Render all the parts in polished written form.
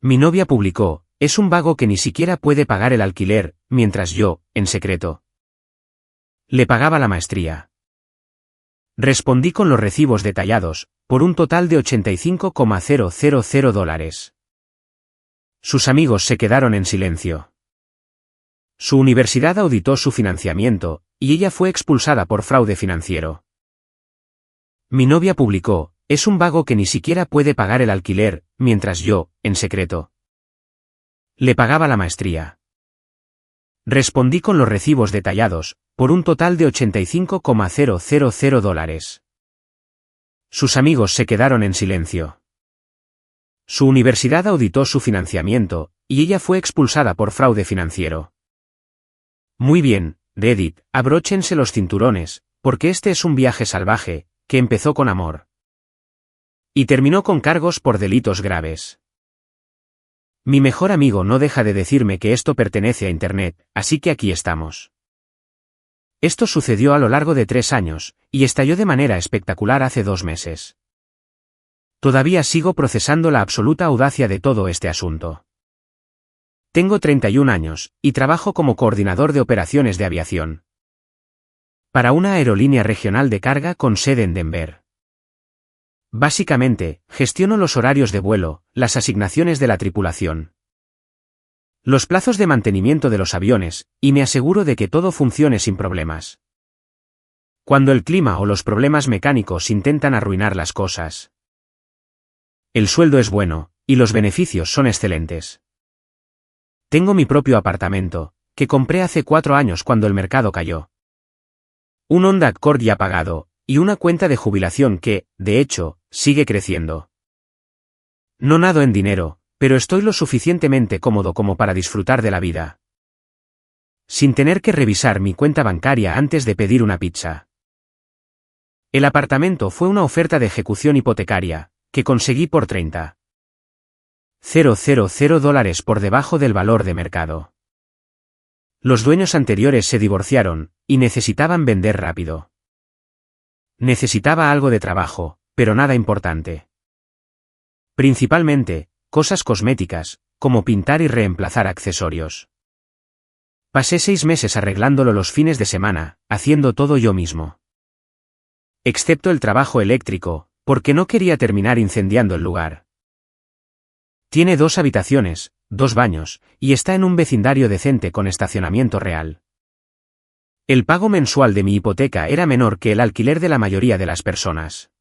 Mi novia publicó, es un vago que ni siquiera puede pagar el alquiler, mientras yo, en secreto, le pagaba la maestría. Respondí con los recibos detallados, por un total de $85,000. Sus amigos se quedaron en silencio. Su universidad auditó su financiamiento, y ella fue expulsada por fraude financiero. Mi novia publicó, es un vago que ni siquiera puede pagar el alquiler, mientras yo, en secreto, le pagaba la maestría. Respondí con los recibos detallados, por un total de $85,000. Sus amigos se quedaron en silencio. Su universidad auditó su financiamiento, y ella fue expulsada por fraude financiero. Muy bien, Reddit, abróchense los cinturones, porque este es un viaje salvaje, que empezó con amor y terminó con cargos por delitos graves. Mi mejor amigo no deja de decirme que esto pertenece a Internet, así que aquí estamos. Esto sucedió a lo largo de 3 años, y estalló de manera espectacular hace 2 meses. Todavía sigo procesando la absoluta audacia de todo este asunto. Tengo 31 años, y trabajo como coordinador de operaciones de aviación para una aerolínea regional de carga con sede en Denver. Básicamente, gestiono los horarios de vuelo, las asignaciones de la tripulación, los plazos de mantenimiento de los aviones, y me aseguro de que todo funcione sin problemas. Cuando el clima o los problemas mecánicos intentan arruinar las cosas. El sueldo es bueno, y los beneficios son excelentes. Tengo mi propio apartamento, que compré hace 4 años cuando el mercado cayó. Un Honda Accord ya pagado, y una cuenta de jubilación que, de hecho, sigue creciendo. No nado en dinero, pero estoy lo suficientemente cómodo como para disfrutar de la vida, sin tener que revisar mi cuenta bancaria antes de pedir una pizza. El apartamento fue una oferta de ejecución hipotecaria, que conseguí por $30,000 por debajo del valor de mercado. Los dueños anteriores se divorciaron, y necesitaban vender rápido. Necesitaba algo de trabajo, pero nada importante. Principalmente, cosas cosméticas, como pintar y reemplazar accesorios. Pasé 6 meses arreglándolo los fines de semana, haciendo todo yo mismo. Excepto el trabajo eléctrico, porque no quería terminar incendiando el lugar. Tiene 2 habitaciones, 2 baños, y está en un vecindario decente con estacionamiento real. El pago mensual de mi hipoteca era menor que el alquiler de la mayoría de las personas.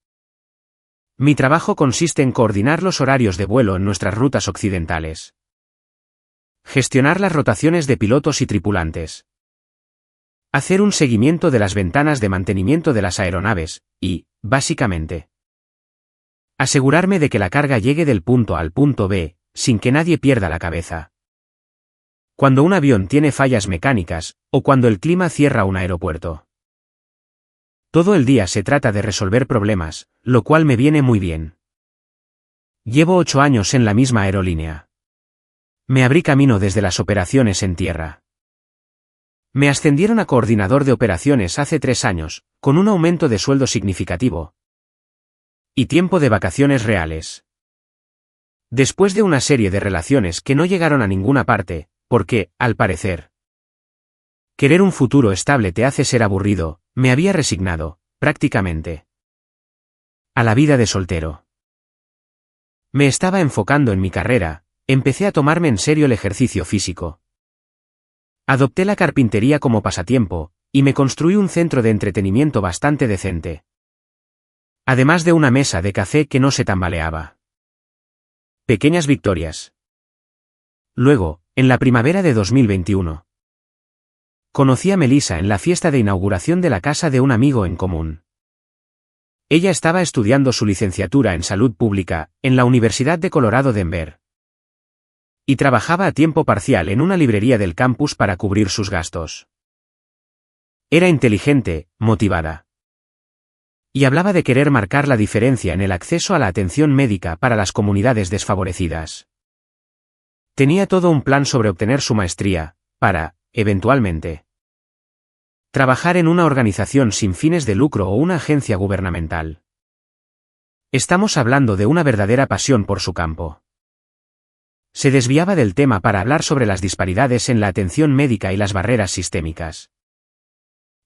Mi trabajo consiste en coordinar los horarios de vuelo en nuestras rutas occidentales, gestionar las rotaciones de pilotos y tripulantes, hacer un seguimiento de las ventanas de mantenimiento de las aeronaves, y, básicamente, asegurarme de que la carga llegue del punto A al punto B, sin que nadie pierda la cabeza. Cuando un avión tiene fallas mecánicas, o cuando el clima cierra un aeropuerto. Todo el día se trata de resolver problemas, lo cual me viene muy bien. Llevo 8 años en la misma aerolínea. Me abrí camino desde las operaciones en tierra. Me ascendieron a coordinador de operaciones hace 3 años, con un aumento de sueldo significativo y tiempo de vacaciones reales. Después de una serie de relaciones que no llegaron a ninguna parte, porque, al parecer, querer un futuro estable te hace ser aburrido, me había resignado, prácticamente, a la vida de soltero. Me estaba enfocando en mi carrera, empecé a tomarme en serio el ejercicio físico. Adopté la carpintería como pasatiempo, y me construí un centro de entretenimiento bastante decente. Además de una mesa de café que no se tambaleaba. Pequeñas victorias. Luego, en la primavera de 2021, conocí a Melissa en la fiesta de inauguración de la casa de un amigo en común. Ella estaba estudiando su licenciatura en salud pública, en la Universidad de Colorado Denver. Y trabajaba a tiempo parcial en una librería del campus para cubrir sus gastos. Era inteligente, motivada. Y hablaba de querer marcar la diferencia en el acceso a la atención médica para las comunidades desfavorecidas. Tenía todo un plan sobre obtener su maestría, para, eventualmente, trabajar en una organización sin fines de lucro o una agencia gubernamental. Estamos hablando de una verdadera pasión por su campo. Se desviaba del tema para hablar sobre las disparidades en la atención médica y las barreras sistémicas,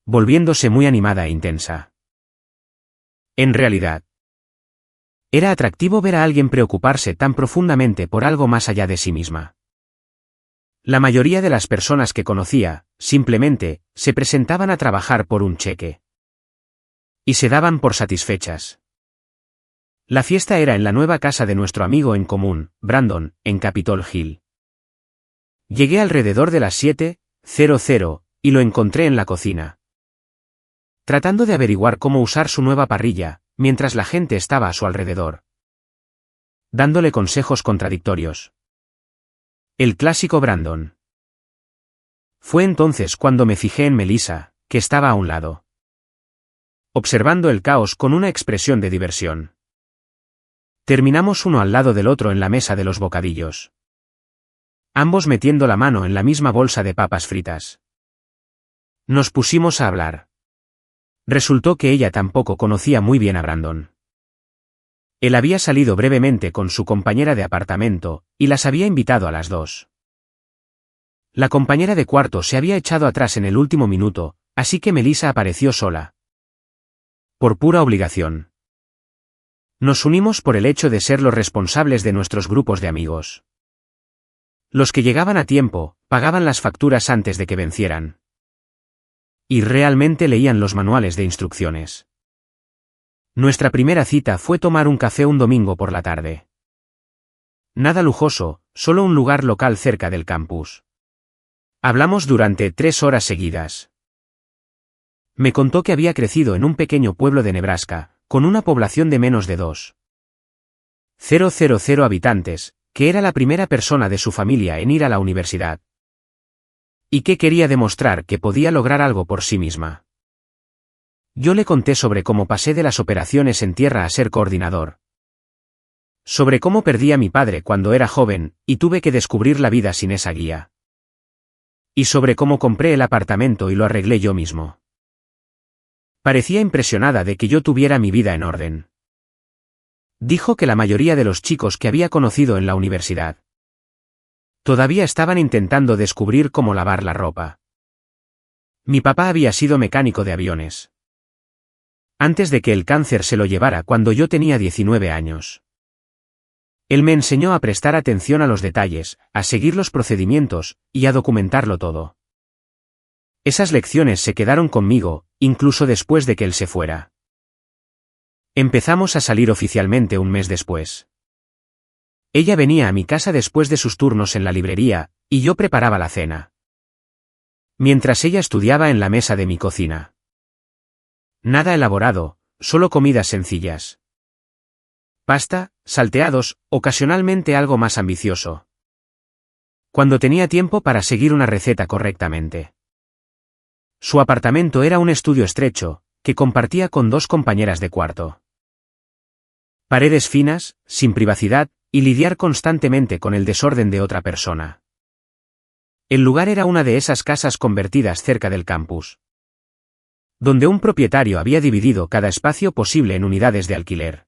volviéndose muy animada e intensa. En realidad, era atractivo ver a alguien preocuparse tan profundamente por algo más allá de sí misma. La mayoría de las personas que conocía, simplemente, se presentaban a trabajar por un cheque. Y se daban por satisfechas. La fiesta era en la nueva casa de nuestro amigo en común, Brandon, en Capitol Hill. Llegué alrededor de las 7:00, y lo encontré en la cocina, tratando de averiguar cómo usar su nueva parrilla, mientras la gente estaba a su alrededor, dándole consejos contradictorios. El clásico Brandon. Fue entonces cuando me fijé en Melissa, que estaba a un lado, observando el caos con una expresión de diversión. Terminamos uno al lado del otro en la mesa de los bocadillos, ambos metiendo la mano en la misma bolsa de papas fritas. Nos pusimos a hablar. Resultó que ella tampoco conocía muy bien a Brandon. Él había salido brevemente con su compañera de apartamento, y las había invitado a las dos. La compañera de cuarto se había echado atrás en el último minuto, así que Melissa apareció sola. Por pura obligación. Nos unimos por el hecho de ser los responsables de nuestros grupos de amigos. Los que llegaban a tiempo, pagaban las facturas antes de que vencieran. Y realmente leían los manuales de instrucciones. Nuestra primera cita fue tomar un café un domingo por la tarde. Nada lujoso, solo un lugar local cerca del campus. Hablamos durante 3 horas seguidas. Me contó que había crecido en un pequeño pueblo de Nebraska, con una población de menos de 2,000 habitantes, que era la primera persona de su familia en ir a la universidad. Y que quería demostrar que podía lograr algo por sí misma. Yo le conté sobre cómo pasé de las operaciones en tierra a ser coordinador. Sobre cómo perdí a mi padre cuando era joven, y tuve que descubrir la vida sin esa guía. Y sobre cómo compré el apartamento y lo arreglé yo mismo. Parecía impresionada de que yo tuviera mi vida en orden. Dijo que la mayoría de los chicos que había conocido en la universidad todavía estaban intentando descubrir cómo lavar la ropa. Mi papá había sido mecánico de aviones antes de que el cáncer se lo llevara cuando yo tenía 19 años. Él me enseñó a prestar atención a los detalles, a seguir los procedimientos, y a documentarlo todo. Esas lecciones se quedaron conmigo, incluso después de que él se fuera. Empezamos a salir oficialmente un mes después. Ella venía a mi casa después de sus turnos en la librería, y yo preparaba la cena, mientras ella estudiaba en la mesa de mi cocina. Nada elaborado, solo comidas sencillas. Pasta, salteados, ocasionalmente algo más ambicioso. Cuando tenía tiempo para seguir una receta correctamente. Su apartamento era un estudio estrecho, que compartía con 2 compañeras de cuarto. Paredes finas, sin privacidad, y lidiar constantemente con el desorden de otra persona. El lugar era una de esas casas convertidas cerca del campus, donde un propietario había dividido cada espacio posible en unidades de alquiler.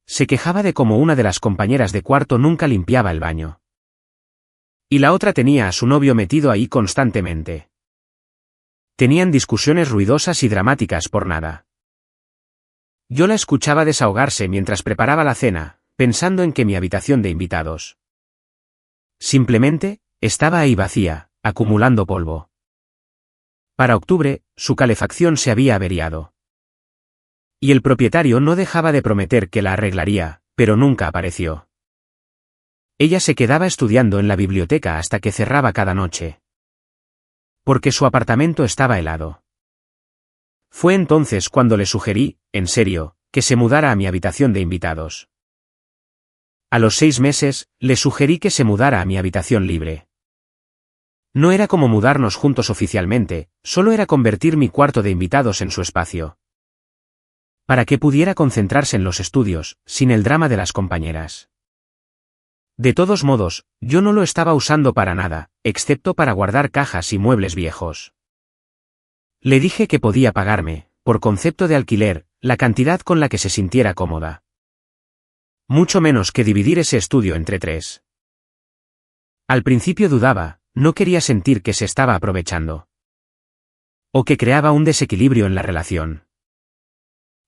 Se quejaba de cómo una de las compañeras de cuarto nunca limpiaba el baño. Y la otra tenía a su novio metido ahí constantemente. Tenían discusiones ruidosas y dramáticas por nada. Yo la escuchaba desahogarse mientras preparaba la cena, pensando en que mi habitación de invitados simplemente estaba ahí vacía, acumulando polvo. Para octubre, su calefacción se había averiado. Y el propietario no dejaba de prometer que la arreglaría, pero nunca apareció. Ella se quedaba estudiando en la biblioteca hasta que cerraba cada noche, porque su apartamento estaba helado. Fue entonces cuando le sugerí, en serio, que se mudara a mi habitación de invitados. A los 6 meses, le sugerí que se mudara a mi habitación libre. No era como mudarnos juntos oficialmente, solo era convertir mi cuarto de invitados en su espacio, para que pudiera concentrarse en los estudios, sin el drama de las compañeras. De todos modos, yo no lo estaba usando para nada, excepto para guardar cajas y muebles viejos. Le dije que podía pagarme, por concepto de alquiler, la cantidad con la que se sintiera cómoda. Mucho menos que dividir ese estudio entre 3. Al principio dudaba, no quería sentir que se estaba aprovechando. O que creaba un desequilibrio en la relación.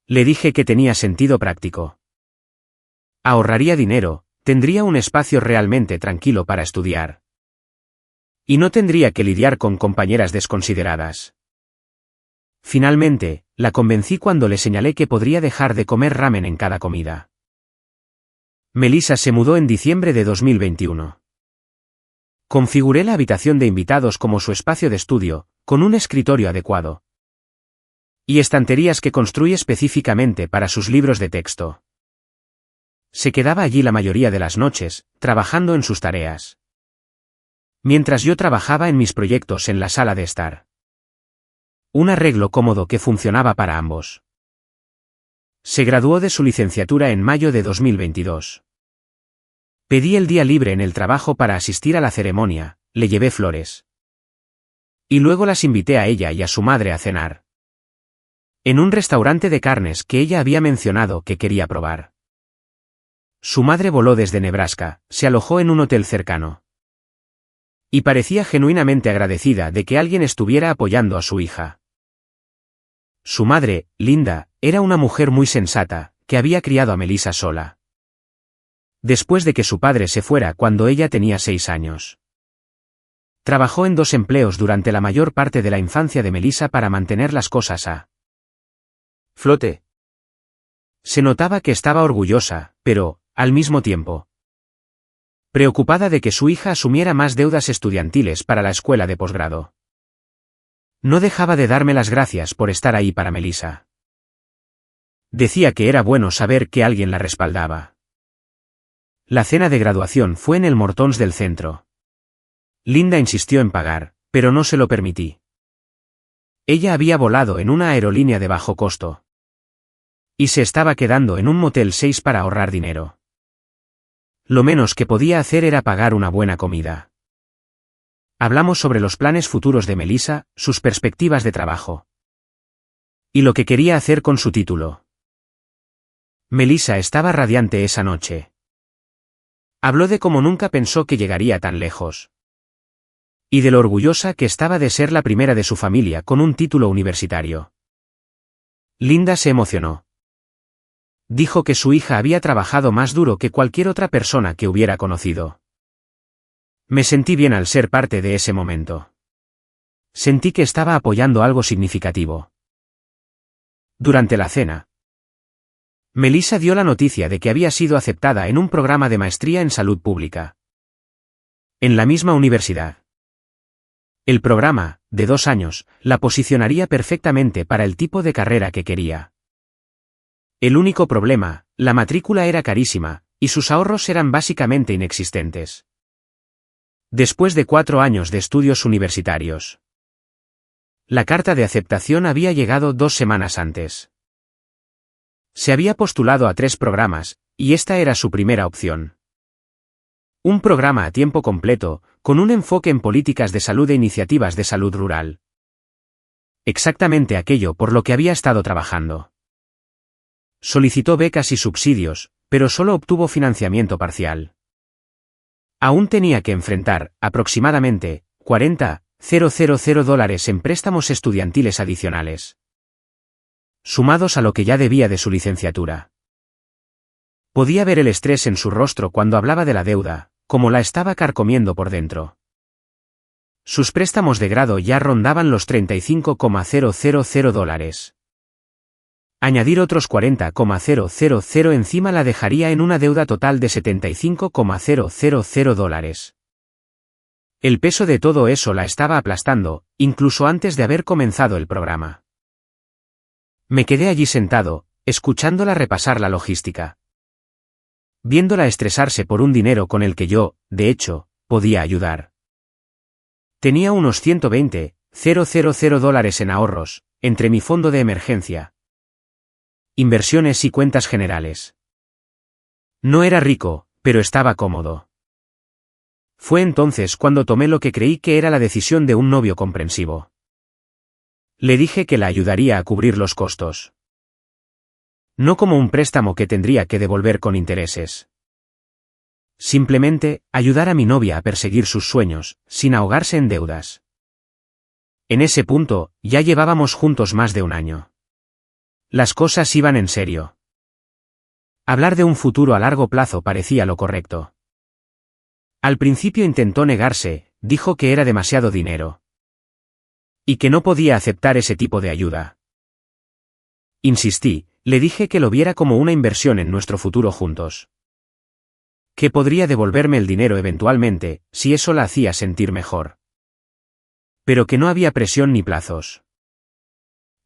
Le dije que tenía sentido práctico. Ahorraría dinero, tendría un espacio realmente tranquilo para estudiar. Y no tendría que lidiar con compañeras desconsideradas. Finalmente, la convencí cuando le señalé que podría dejar de comer ramen en cada comida. Melissa se mudó en diciembre de 2021. Configuré la habitación de invitados como su espacio de estudio, con un escritorio adecuado. Y estanterías que construí específicamente para sus libros de texto. Se quedaba allí la mayoría de las noches, trabajando en sus tareas. Mientras yo trabajaba en mis proyectos en la sala de estar. Un arreglo cómodo que funcionaba para ambos. Se graduó de su licenciatura en mayo de 2022. Pedí el día libre en el trabajo para asistir a la ceremonia, le llevé flores. Y luego las invité a ella y a su madre a cenar. En un restaurante de carnes que ella había mencionado que quería probar. Su madre voló desde Nebraska, se alojó en un hotel cercano. Y parecía genuinamente agradecida de que alguien estuviera apoyando a su hija. Su madre, Linda, era una mujer muy sensata, que había criado a Melissa sola. Después de que su padre se fuera cuando ella tenía 6 años. Trabajó en 2 empleos durante la mayor parte de la infancia de Melissa para mantener las cosas a flote. Se notaba que estaba orgullosa, pero, al mismo tiempo, preocupada de que su hija asumiera más deudas estudiantiles para la escuela de posgrado. No dejaba de darme las gracias por estar ahí para Melissa. Decía que era bueno saber que alguien la respaldaba. La cena de graduación fue en el Mortons del centro. Linda insistió en pagar, pero no se lo permití. Ella había volado en una aerolínea de bajo costo. Y se estaba quedando en un Motel 6 para ahorrar dinero. Lo menos que podía hacer era pagar una buena comida. Hablamos sobre los planes futuros de Melissa, sus perspectivas de trabajo. Y lo que quería hacer con su título. Melissa estaba radiante esa noche. Habló de cómo nunca pensó que llegaría tan lejos. Y de lo orgullosa que estaba de ser la primera de su familia con un título universitario. Linda se emocionó. Dijo que su hija había trabajado más duro que cualquier otra persona que hubiera conocido. Me sentí bien al ser parte de ese momento. Sentí que estaba apoyando algo significativo. Durante la cena, Melissa dio la noticia de que había sido aceptada en un programa de maestría en salud pública. En la misma universidad. El programa, de 2 años, la posicionaría perfectamente para el tipo de carrera que quería. El único problema, la matrícula era carísima, y sus ahorros eran básicamente inexistentes. Después de 4 años de estudios universitarios. La carta de aceptación había llegado 2 semanas antes. Se había postulado a 3 programas, y esta era su primera opción. Un programa a tiempo completo, con un enfoque en políticas de salud e iniciativas de salud rural. Exactamente aquello por lo que había estado trabajando. Solicitó becas y subsidios, pero solo obtuvo financiamiento parcial. Aún tenía que enfrentar, aproximadamente, $40,000 en préstamos estudiantiles adicionales. Sumados a lo que ya debía de su licenciatura. Podía ver el estrés en su rostro cuando hablaba de la deuda, como la estaba carcomiendo por dentro. Sus préstamos de grado ya rondaban los $35,000. Añadir otros $40,000 encima la dejaría en una deuda total de $75,000. El peso de todo eso la estaba aplastando, incluso antes de haber comenzado el programa. Me quedé allí sentado, escuchándola repasar la logística. Viéndola estresarse por un dinero con el que yo, de hecho, podía ayudar. Tenía unos $120,000 en ahorros, entre mi fondo de emergencia, inversiones y cuentas generales. No era rico, pero estaba cómodo. Fue entonces cuando tomé lo que creí que era la decisión de un novio comprensivo. Le dije que la ayudaría a cubrir los costos. No como un préstamo que tendría que devolver con intereses. Simplemente, ayudar a mi novia a perseguir sus sueños, sin ahogarse en deudas. En ese punto, ya llevábamos juntos más de un año. Las cosas iban en serio. Hablar de un futuro a largo plazo parecía lo correcto. Al principio intentó negarse, dijo que era demasiado dinero. Y que no podía aceptar ese tipo de ayuda. Insistí, le dije que lo viera como una inversión en nuestro futuro juntos. Que podría devolverme el dinero eventualmente, si eso la hacía sentir mejor. Pero que no había presión ni plazos.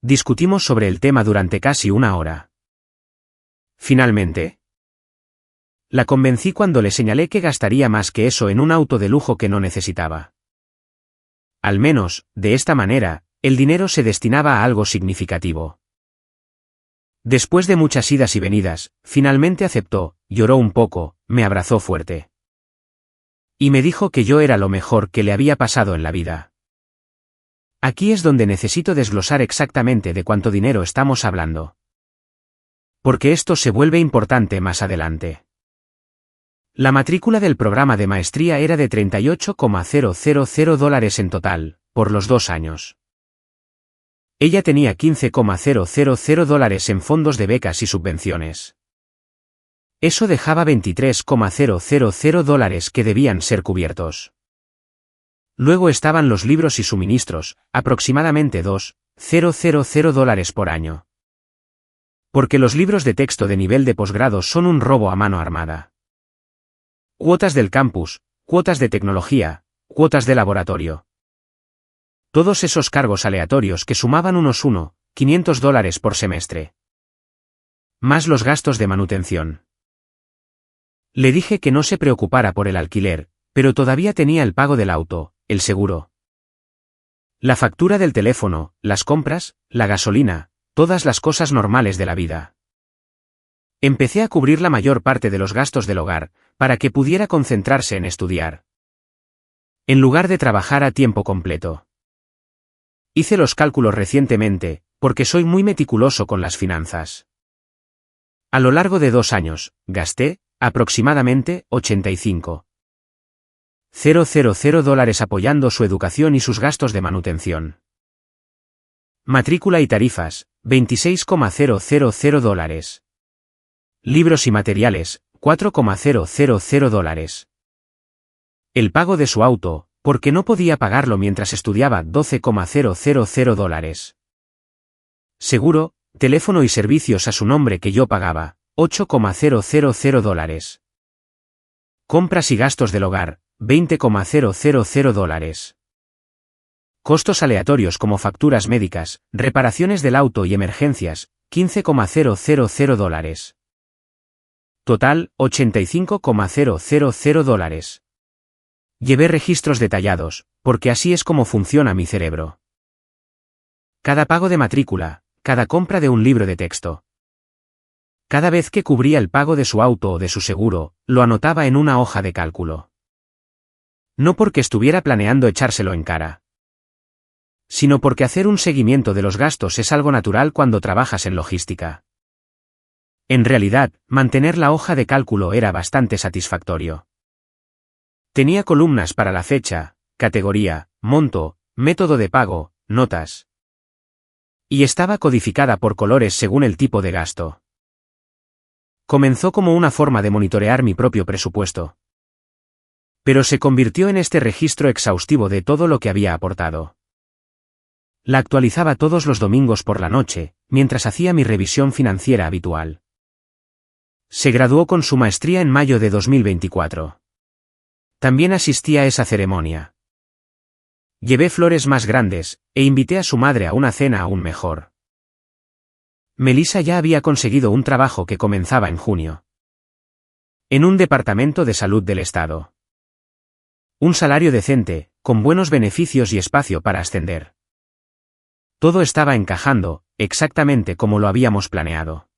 Discutimos sobre el tema durante casi una hora. Finalmente, la convencí cuando le señalé que gastaría más que eso en un auto de lujo que no necesitaba. Al menos, de esta manera, el dinero se destinaba a algo significativo. Después de muchas idas y venidas, finalmente aceptó, lloró un poco, me abrazó fuerte. Y me dijo que yo era lo mejor que le había pasado en la vida. Aquí es donde necesito desglosar exactamente de cuánto dinero estamos hablando. Porque esto se vuelve importante más adelante. La matrícula del programa de maestría era de $38,000 en total, por los 2 años. Ella tenía $15,000 en fondos de becas y subvenciones. Eso dejaba $23,000 que debían ser cubiertos. Luego estaban los libros y suministros, aproximadamente $2,000 por año. Porque los libros de texto de nivel de posgrado son un robo a mano armada. Cuotas del campus, cuotas de tecnología, cuotas de laboratorio. Todos esos cargos aleatorios que sumaban unos $500 por semestre. Más los gastos de manutención. Le dije que no se preocupara por el alquiler, pero todavía tenía el pago del auto, el seguro. La factura del teléfono, las compras, la gasolina, todas las cosas normales de la vida. Empecé a cubrir la mayor parte de los gastos del hogar, para que pudiera concentrarse en estudiar. En lugar de trabajar a tiempo completo. Hice los cálculos recientemente, porque soy muy meticuloso con las finanzas. A lo largo de 2 años, gasté, aproximadamente, $85,000 apoyando su educación y sus gastos de manutención. Matrícula y tarifas, $26,000. Libros y materiales, $4,000. El pago de su auto, porque no podía pagarlo mientras estudiaba, $12,000. Seguro, teléfono y servicios a su nombre que yo pagaba, $8,000. Compras y gastos del hogar, $20,000. Costos aleatorios como facturas médicas, reparaciones del auto y emergencias, $15,000. Total, $85,000. Llevé registros detallados, porque así es como funciona mi cerebro. Cada pago de matrícula, cada compra de un libro de texto. Cada vez que cubría el pago de su auto o de su seguro, lo anotaba en una hoja de cálculo. No porque estuviera planeando echárselo en cara, sino porque hacer un seguimiento de los gastos es algo natural cuando trabajas en logística. En realidad, mantener la hoja de cálculo era bastante satisfactorio. Tenía columnas para la fecha, categoría, monto, método de pago, notas. Y estaba codificada por colores según el tipo de gasto. Comenzó como una forma de monitorear mi propio presupuesto. Pero se convirtió en este registro exhaustivo de todo lo que había aportado. La actualizaba todos los domingos por la noche, mientras hacía mi revisión financiera habitual. Se graduó con su maestría en mayo de 2024. También asistí a esa ceremonia. Llevé flores más grandes, e invité a su madre a una cena aún mejor. Melissa ya había conseguido un trabajo que comenzaba en junio. En un departamento de salud del estado. Un salario decente, con buenos beneficios y espacio para ascender. Todo estaba encajando, exactamente como lo habíamos planeado.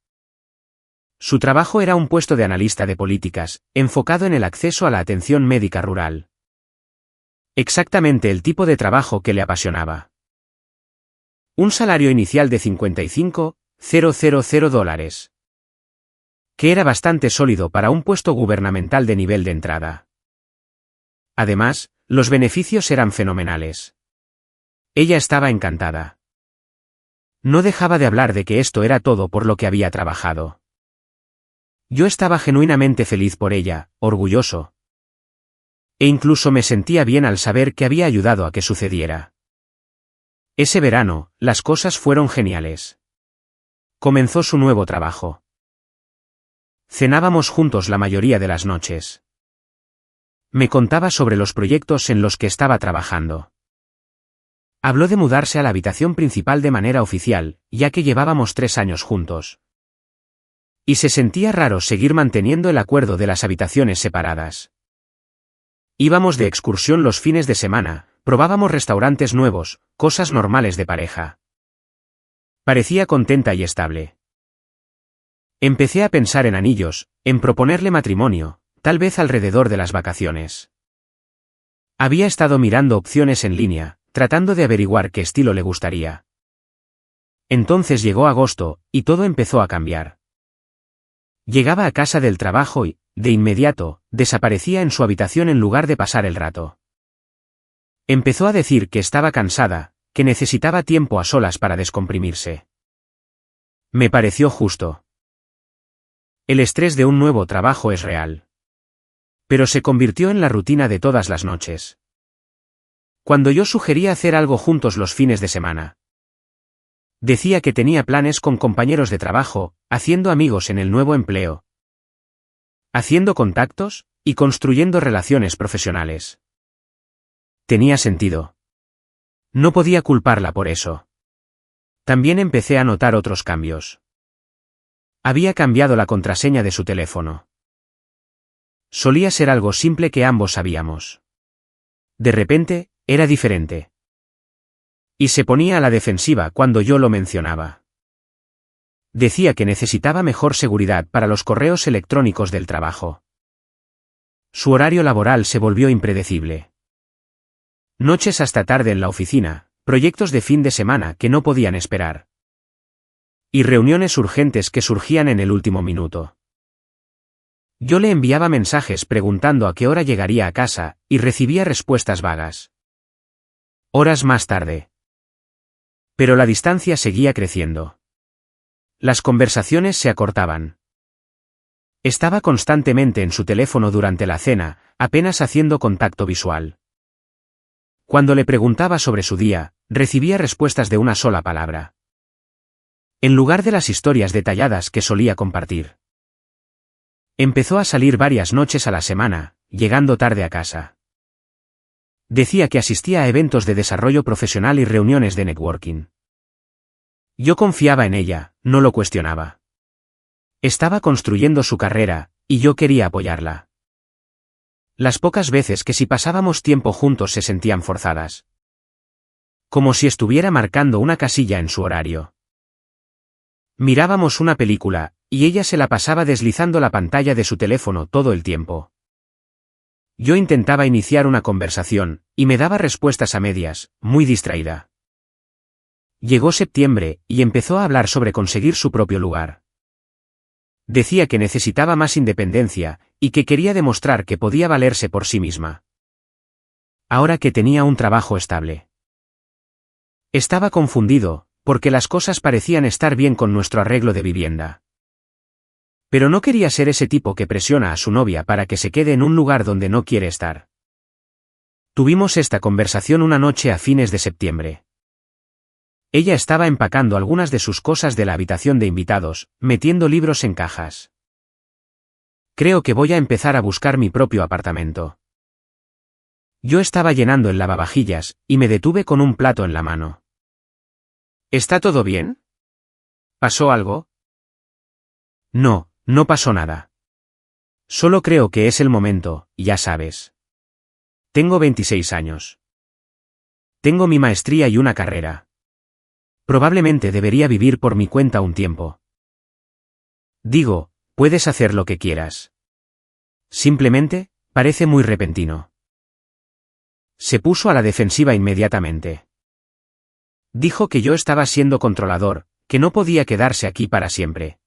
Su trabajo era un puesto de analista de políticas, enfocado en el acceso a la atención médica rural. Exactamente el tipo de trabajo que le apasionaba. Un salario inicial de $55,000. que era bastante sólido para un puesto gubernamental de nivel de entrada. Además, los beneficios eran fenomenales. Ella estaba encantada. No dejaba de hablar de que esto era todo por lo que había trabajado. Yo estaba genuinamente feliz por ella, orgulloso. E incluso me sentía bien al saber que había ayudado a que sucediera. Ese verano, las cosas fueron geniales. Comenzó su nuevo trabajo. Cenábamos juntos la mayoría de las noches. Me contaba sobre los proyectos en los que estaba trabajando. Habló de mudarse a la habitación principal de manera oficial, ya que llevábamos 3 años juntos. Y se sentía raro seguir manteniendo el acuerdo de las habitaciones separadas. Íbamos de excursión los fines de semana, probábamos restaurantes nuevos, cosas normales de pareja. Parecía contenta y estable. Empecé a pensar en anillos, en proponerle matrimonio, tal vez alrededor de las vacaciones. Había estado mirando opciones en línea, tratando de averiguar qué estilo le gustaría. Entonces llegó agosto, y todo empezó a cambiar. Llegaba a casa del trabajo y, de inmediato, desaparecía en su habitación en lugar de pasar el rato. Empezó a decir que estaba cansada, que necesitaba tiempo a solas para descomprimirse. Me pareció justo. El estrés de un nuevo trabajo es real. Pero se convirtió en la rutina de todas las noches. Cuando yo sugería hacer algo juntos los fines de semana. Decía que tenía planes con compañeros de trabajo, haciendo amigos en el nuevo empleo. Haciendo contactos, y construyendo relaciones profesionales. Tenía sentido. No podía culparla por eso. También empecé a notar otros cambios. Había cambiado la contraseña de su teléfono. Solía ser algo simple que ambos sabíamos. De repente, era diferente. Y se ponía a la defensiva cuando yo lo mencionaba. Decía que necesitaba mejor seguridad para los correos electrónicos del trabajo. Su horario laboral se volvió impredecible. Noches hasta tarde en la oficina, proyectos de fin de semana que no podían esperar. Y reuniones urgentes que surgían en el último minuto. Yo le enviaba mensajes preguntando a qué hora llegaría a casa, y recibía respuestas vagas. Horas más tarde. Pero la distancia seguía creciendo. Las conversaciones se acortaban. Estaba constantemente en su teléfono durante la cena, apenas haciendo contacto visual. Cuando le preguntaba sobre su día, recibía respuestas de una sola palabra. En lugar de las historias detalladas que solía compartir. Empezó a salir varias noches a la semana, llegando tarde a casa. Decía que asistía a eventos de desarrollo profesional y reuniones de networking. Yo confiaba en ella, no lo cuestionaba. Estaba construyendo su carrera, y yo quería apoyarla. Las pocas veces que si pasábamos tiempo juntos se sentían forzadas. Como si estuviera marcando una casilla en su horario. Mirábamos una película, y ella se la pasaba deslizando la pantalla de su teléfono todo el tiempo. Yo intentaba iniciar una conversación, y me daba respuestas a medias, muy distraída. Llegó septiembre, y empezó a hablar sobre conseguir su propio lugar. Decía que necesitaba más independencia, y que quería demostrar que podía valerse por sí misma. Ahora que tenía un trabajo estable. Estaba confundido, porque las cosas parecían estar bien con nuestro arreglo de vivienda. Pero no quería ser ese tipo que presiona a su novia para que se quede en un lugar donde no quiere estar. Tuvimos esta conversación una noche a fines de septiembre. Ella estaba empacando algunas de sus cosas de la habitación de invitados, metiendo libros en cajas. Creo que voy a empezar a buscar mi propio apartamento. Yo estaba llenando el lavavajillas, y me detuve con un plato en la mano. ¿Está todo bien? ¿Pasó algo? No, no pasó nada. Solo creo que es el momento, ya sabes. Tengo 26 años. Tengo mi maestría y una carrera. Probablemente debería vivir por mi cuenta un tiempo. Digo, puedes hacer lo que quieras. Simplemente, parece muy repentino. Se puso a la defensiva inmediatamente. Dijo que yo estaba siendo controlador, que no podía quedarse aquí para siempre.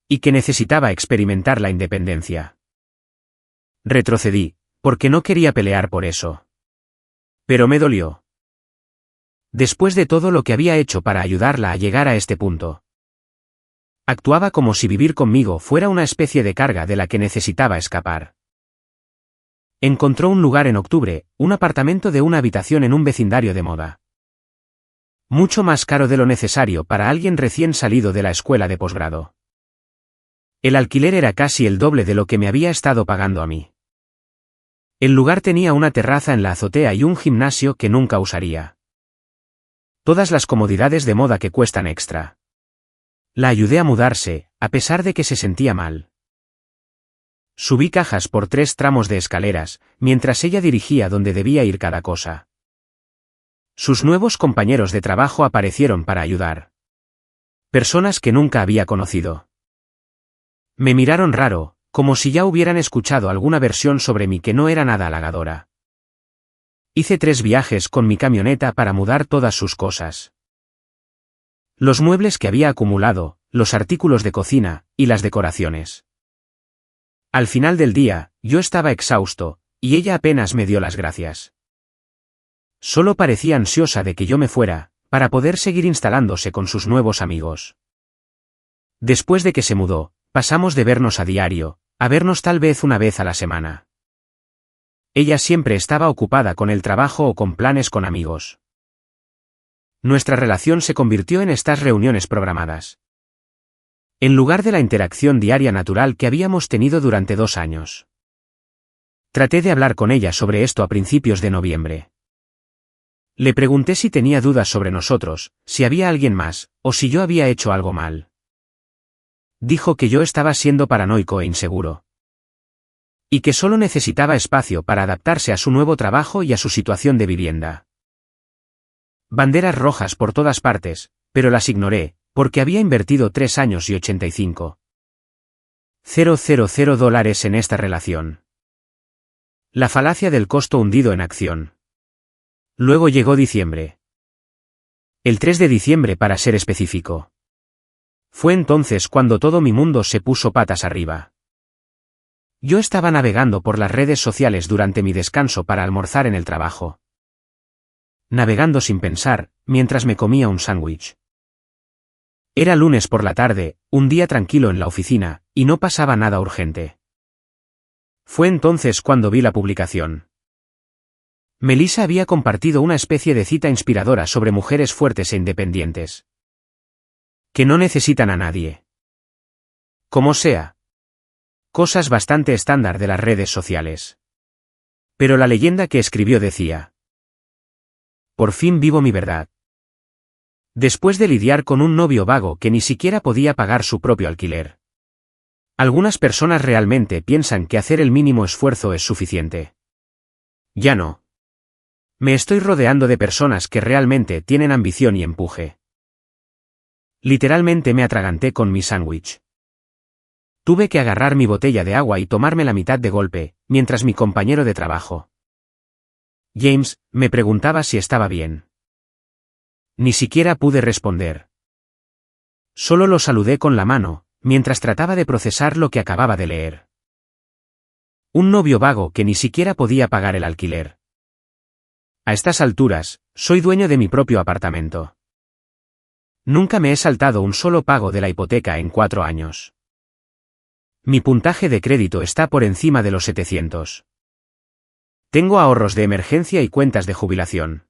Y que necesitaba experimentar la independencia. Retrocedí, porque no quería pelear por eso. Pero me dolió. Después de todo lo que había hecho para ayudarla a llegar a este punto. Actuaba como si vivir conmigo fuera una especie de carga de la que necesitaba escapar. Encontró un lugar en octubre, un apartamento de una habitación en un vecindario de moda. Mucho más caro de lo necesario para alguien recién salido de la escuela de posgrado. El alquiler era casi el doble de lo que me había estado pagando a mí. El lugar tenía una terraza en la azotea y un gimnasio que nunca usaría. Todas las comodidades de moda que cuestan extra. La ayudé a mudarse, a pesar de que se sentía mal. Subí cajas por 3 tramos de escaleras, mientras ella dirigía donde debía ir cada cosa. Sus nuevos compañeros de trabajo aparecieron para ayudar. Personas que nunca había conocido. Me miraron raro, como si ya hubieran escuchado alguna versión sobre mí que no era nada halagadora. Hice 3 viajes con mi camioneta para mudar todas sus cosas. Los muebles que había acumulado, los artículos de cocina, y las decoraciones. Al final del día, yo estaba exhausto, y ella apenas me dio las gracias. Solo parecía ansiosa de que yo me fuera, para poder seguir instalándose con sus nuevos amigos. Después de que se mudó, pasamos de vernos a diario, a vernos tal vez una vez a la semana. Ella siempre estaba ocupada con el trabajo o con planes con amigos. Nuestra relación se convirtió en estas reuniones programadas. En lugar de la interacción diaria natural que habíamos tenido durante 2 años. Traté de hablar con ella sobre esto a principios de noviembre. Le pregunté si tenía dudas sobre nosotros, si había alguien más, o si yo había hecho algo mal. Dijo que yo estaba siendo paranoico e inseguro. Y que solo necesitaba espacio para adaptarse a su nuevo trabajo y a su situación de vivienda. Banderas rojas por todas partes, pero las ignoré, porque había invertido 3 años y $85,000 en esta relación. La falacia del costo hundido en acción. Luego llegó diciembre. El 3 de diciembre para ser específico. Fue entonces cuando todo mi mundo se puso patas arriba. Yo estaba navegando por las redes sociales durante mi descanso para almorzar en el trabajo. Navegando sin pensar, mientras me comía un sándwich. Era lunes por la tarde, un día tranquilo en la oficina, y no pasaba nada urgente. Fue entonces cuando vi la publicación. Melissa había compartido una especie de cita inspiradora sobre mujeres fuertes e independientes. Que no necesitan a nadie. Como sea. Cosas bastante estándar de las redes sociales. Pero la leyenda que escribió decía: por fin vivo mi verdad. Después de lidiar con un novio vago que ni siquiera podía pagar su propio alquiler. Algunas personas realmente piensan que hacer el mínimo esfuerzo es suficiente. Ya no. Me estoy rodeando de personas que realmente tienen ambición y empuje. Literalmente me atraganté con mi sándwich. Tuve que agarrar mi botella de agua y tomarme la mitad de golpe, mientras mi compañero de trabajo, James, me preguntaba si estaba bien. Ni siquiera pude responder. Solo lo saludé con la mano, mientras trataba de procesar lo que acababa de leer. Un novio vago que ni siquiera podía pagar el alquiler. A estas alturas, soy dueño de mi propio apartamento. Nunca me he saltado un solo pago de la hipoteca en 4 años. Mi puntaje de crédito está por encima de los 700. Tengo ahorros de emergencia y cuentas de jubilación.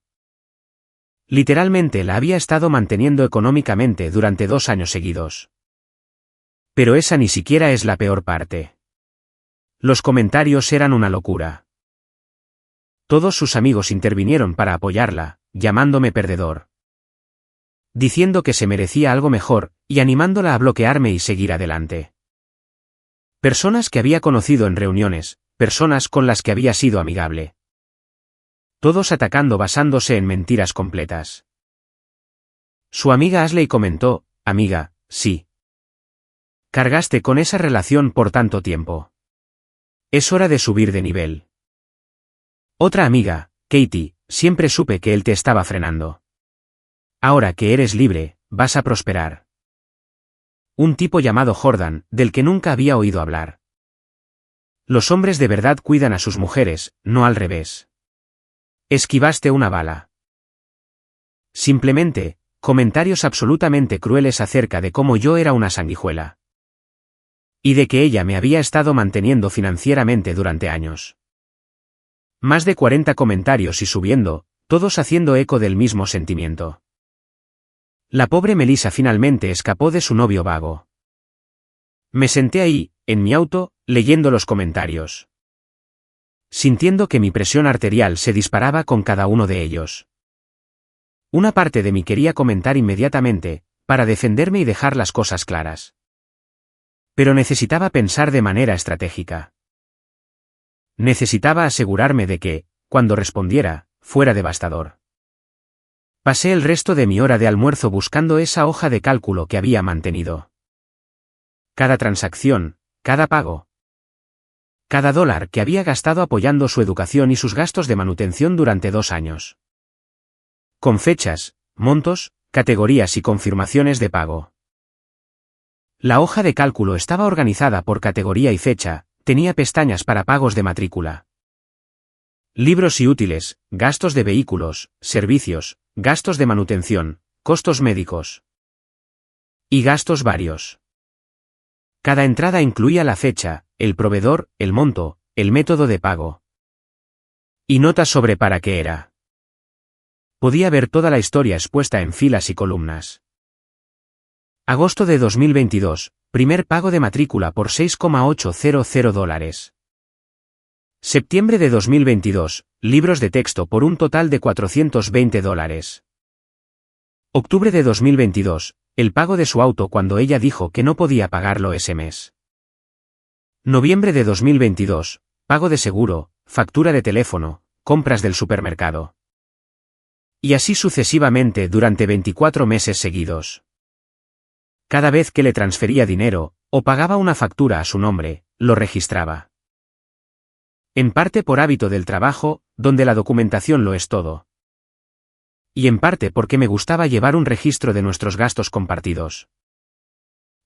Literalmente la había estado manteniendo económicamente durante 2 años seguidos. Pero esa ni siquiera es la peor parte. Los comentarios eran una locura. Todos sus amigos intervinieron para apoyarla, llamándome perdedor. Diciendo que se merecía algo mejor, y animándola a bloquearme y seguir adelante. Personas que había conocido en reuniones, personas con las que había sido amigable. Todos atacando basándose en mentiras completas. Su amiga Ashley comentó: amiga, sí. Cargaste con esa relación por tanto tiempo. Es hora de subir de nivel. Otra amiga, Katie, siempre supe que él te estaba frenando. Ahora que eres libre, vas a prosperar. un tipo llamado Jordan, del que nunca había oído hablar. Los hombres de verdad cuidan a sus mujeres, no al revés. Esquivaste una bala. Simplemente, comentarios absolutamente crueles acerca de cómo yo era una sanguijuela. Y de que ella me había estado manteniendo financieramente durante años. Más de 40 comentarios y subiendo, todos haciendo eco del mismo sentimiento. La pobre Melissa finalmente escapó de su novio vago. Me senté ahí, en mi auto, leyendo los comentarios. Sintiendo que mi presión arterial se disparaba con cada uno de ellos. Una parte de mí quería comentar inmediatamente, para defenderme y dejar las cosas claras. Pero necesitaba pensar de manera estratégica. Necesitaba asegurarme de que, cuando respondiera, fuera devastador. Pasé el resto de mi hora de almuerzo buscando esa hoja de cálculo que había mantenido. Cada transacción, cada pago. Cada dólar que había gastado apoyando su educación y sus gastos de manutención durante 2 años. Con fechas, montos, categorías y confirmaciones de pago. La hoja de cálculo estaba organizada por categoría y fecha, tenía pestañas para pagos de matrícula. Libros y útiles, gastos de vehículos, servicios, gastos de manutención, costos médicos. Y gastos varios. Cada entrada incluía la fecha, el proveedor, el monto, el método de pago. Y notas sobre para qué era. Podía ver toda la historia expuesta en filas y columnas. Agosto de 2022, primer pago de matrícula por $6,800. Septiembre de 2022, libros de texto por un total de $420. Octubre de 2022, el pago de su auto cuando ella dijo que no podía pagarlo ese mes. Noviembre de 2022, pago de seguro, factura de teléfono, compras del supermercado. Y así sucesivamente durante 24 meses seguidos. Cada vez que le transfería dinero, o pagaba una factura a su nombre, lo registraba. En parte por hábito del trabajo, donde la documentación lo es todo. Y en parte porque me gustaba llevar un registro de nuestros gastos compartidos.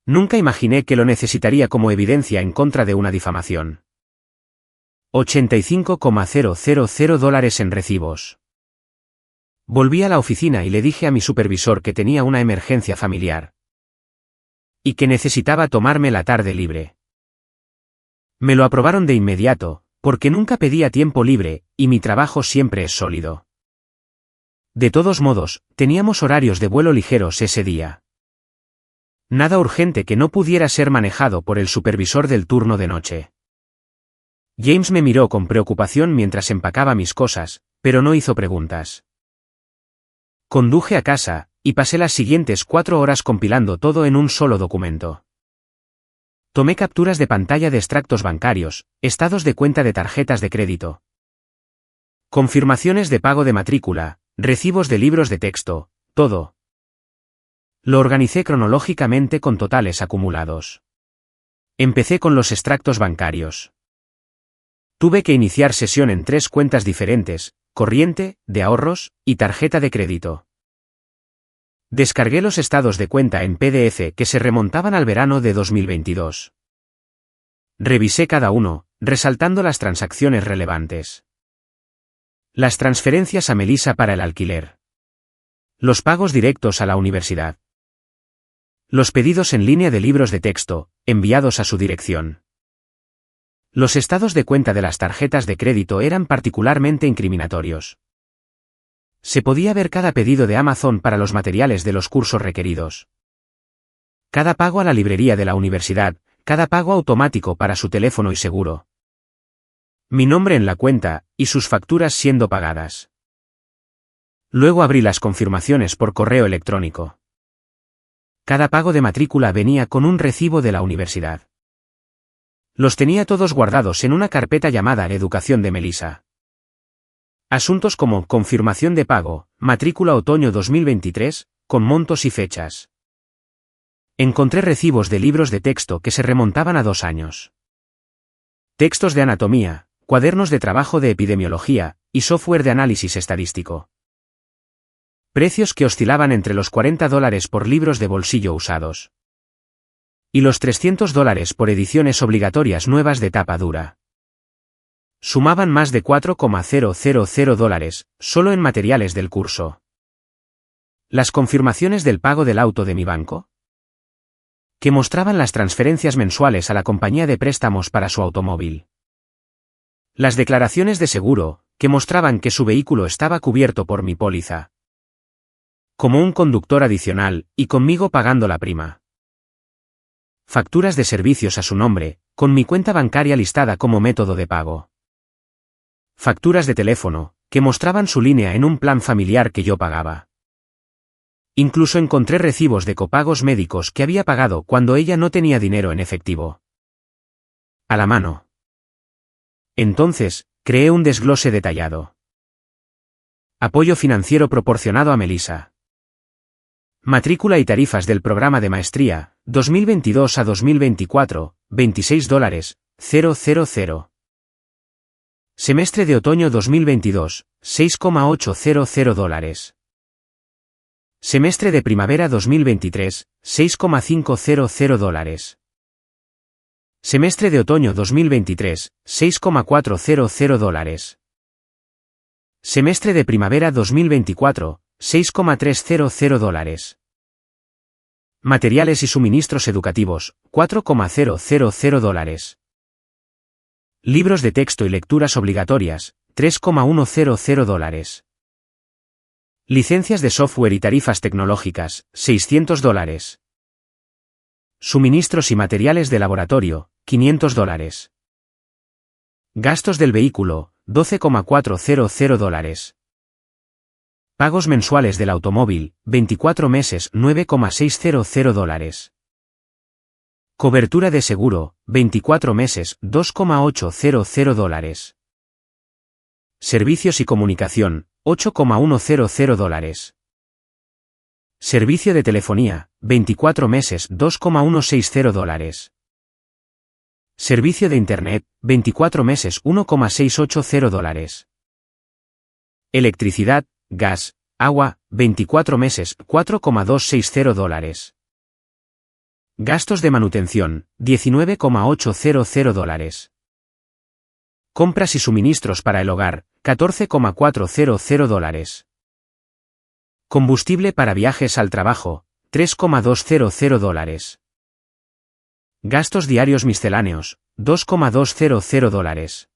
Nunca imaginé que lo necesitaría como evidencia en contra de una difamación. $85,000 en recibos. Volví a la oficina y le dije a mi supervisor que tenía una emergencia familiar. Y que necesitaba tomarme la tarde libre. Me lo aprobaron de inmediato, porque nunca pedía tiempo libre, y mi trabajo siempre es sólido. De todos modos, teníamos horarios de vuelo ligeros ese día. Nada urgente que no pudiera ser manejado por el supervisor del turno de noche. James me miró con preocupación mientras empacaba mis cosas, pero no hizo preguntas. Conduje a casa, y pasé las siguientes 4 horas compilando todo en un solo documento. Tomé capturas de pantalla de extractos bancarios, estados de cuenta de tarjetas de crédito. Confirmaciones de pago de matrícula, recibos de libros de texto, todo. Lo organicé cronológicamente con totales acumulados. Empecé con los extractos bancarios. Tuve que iniciar sesión en 3 cuentas diferentes, corriente, de ahorros, y tarjeta de crédito. Descargué los estados de cuenta en PDF que se remontaban al verano de 2022. Revisé cada uno, resaltando las transacciones relevantes. Las transferencias a Melissa para el alquiler. Los pagos directos a la universidad. Los pedidos en línea de libros de texto, enviados a su dirección. Los estados de cuenta de las tarjetas de crédito eran particularmente incriminatorios. Se podía ver cada pedido de Amazon para los materiales de los cursos requeridos. Cada pago a la librería de la universidad, cada pago automático para su teléfono y seguro. Mi nombre en la cuenta, y sus facturas siendo pagadas. Luego abrí las confirmaciones por correo electrónico. Cada pago de matrícula venía con un recibo de la universidad. Los tenía todos guardados en una carpeta llamada Educación de Melissa. Asuntos como confirmación de pago, matrícula otoño 2023, con montos y fechas. Encontré recibos de libros de texto que se remontaban a 2 años. Textos de anatomía, cuadernos de trabajo de epidemiología, y software de análisis estadístico. Precios que oscilaban entre los $40 por libros de bolsillo usados. Y los $300 por ediciones obligatorias nuevas de tapa dura. Sumaban más de $4,000 solo en materiales del curso. Las confirmaciones del pago del auto de mi banco, que mostraban las transferencias mensuales a la compañía de préstamos para su automóvil. Las declaraciones de seguro, que mostraban que su vehículo estaba cubierto por mi póliza. Como un conductor adicional, y conmigo pagando la prima. Facturas de servicios a su nombre, con mi cuenta bancaria listada como método de pago. Facturas de teléfono, que mostraban su línea en un plan familiar que yo pagaba. Incluso encontré recibos de copagos médicos que había pagado cuando ella no tenía dinero en efectivo. A la mano. Entonces, creé un desglose detallado. Apoyo financiero proporcionado a Melissa. Matrícula y tarifas del programa de maestría, 2022 a 2024, $26,000. Semestre de otoño 2022, $6,800. Semestre de primavera 2023, $6,500. Semestre de otoño 2023, $6,400. Semestre de primavera 2024, $6,300. Materiales y suministros educativos, $4,000. Libros de texto y lecturas obligatorias, $3,100. Licencias de software y tarifas tecnológicas, $600. Suministros y materiales de laboratorio, $500. Gastos del vehículo, $12,400. Pagos mensuales del automóvil, 24 meses, $9,600. Cobertura de seguro, 24 meses, $2,800. Servicios y comunicación, $8,100. Servicio de telefonía, 24 meses, $2,160. Servicio de Internet, 24 meses, $1,680. Electricidad, gas, agua, 24 meses, $4,260. Gastos de manutención, $19,800. Compras y suministros para el hogar, $14,400. Combustible para viajes al trabajo, $3,200. Gastos diarios misceláneos, $2,200.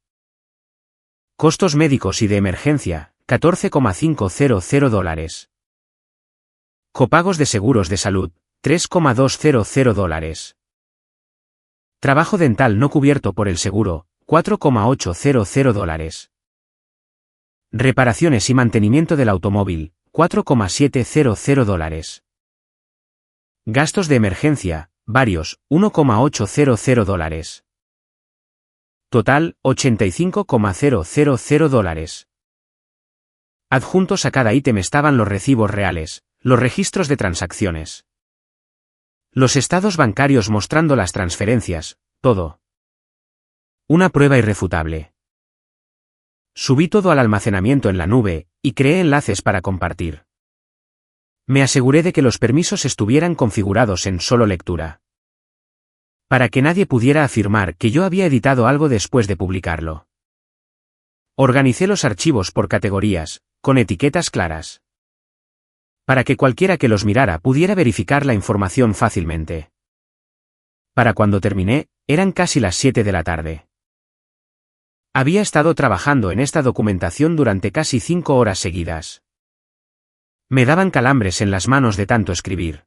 Costos médicos y de emergencia, $14,500. Copagos de seguros de salud, $3,200. Trabajo dental no cubierto por el seguro, $4,800. Reparaciones y mantenimiento del automóvil, $4,700. Gastos de emergencia, varios, $1,800. Total, $85,000. Adjuntos a cada ítem estaban los recibos reales, los registros de transacciones. Los estados bancarios mostrando las transferencias, todo. Una prueba irrefutable. Subí todo al almacenamiento en la nube, y creé enlaces para compartir. Me aseguré de que los permisos estuvieran configurados en solo lectura. Para que nadie pudiera afirmar que yo había editado algo después de publicarlo. Organicé los archivos por categorías, con etiquetas claras. Para que cualquiera que los mirara pudiera verificar la información fácilmente. Para cuando terminé, eran casi las 7 de la tarde. Había estado trabajando en esta documentación durante casi 5 horas seguidas. Me daban calambres en las manos de tanto escribir.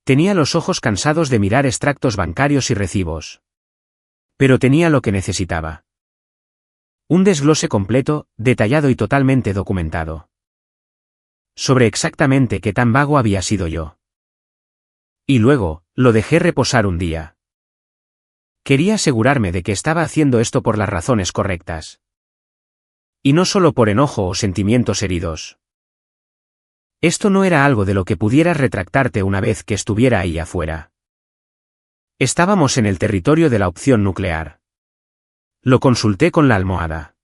Tenía los ojos cansados de mirar extractos bancarios y recibos. Pero tenía lo que necesitaba. Un desglose completo, detallado y totalmente documentado. Sobre exactamente qué tan vago había sido yo. Y luego, lo dejé reposar un día. Quería asegurarme de que estaba haciendo esto por las razones correctas. Y no solo por enojo o sentimientos heridos. Esto no era algo de lo que pudieras retractarte una vez que estuviera ahí afuera. Estábamos en el territorio de la opción nuclear. Lo consulté con la almohada.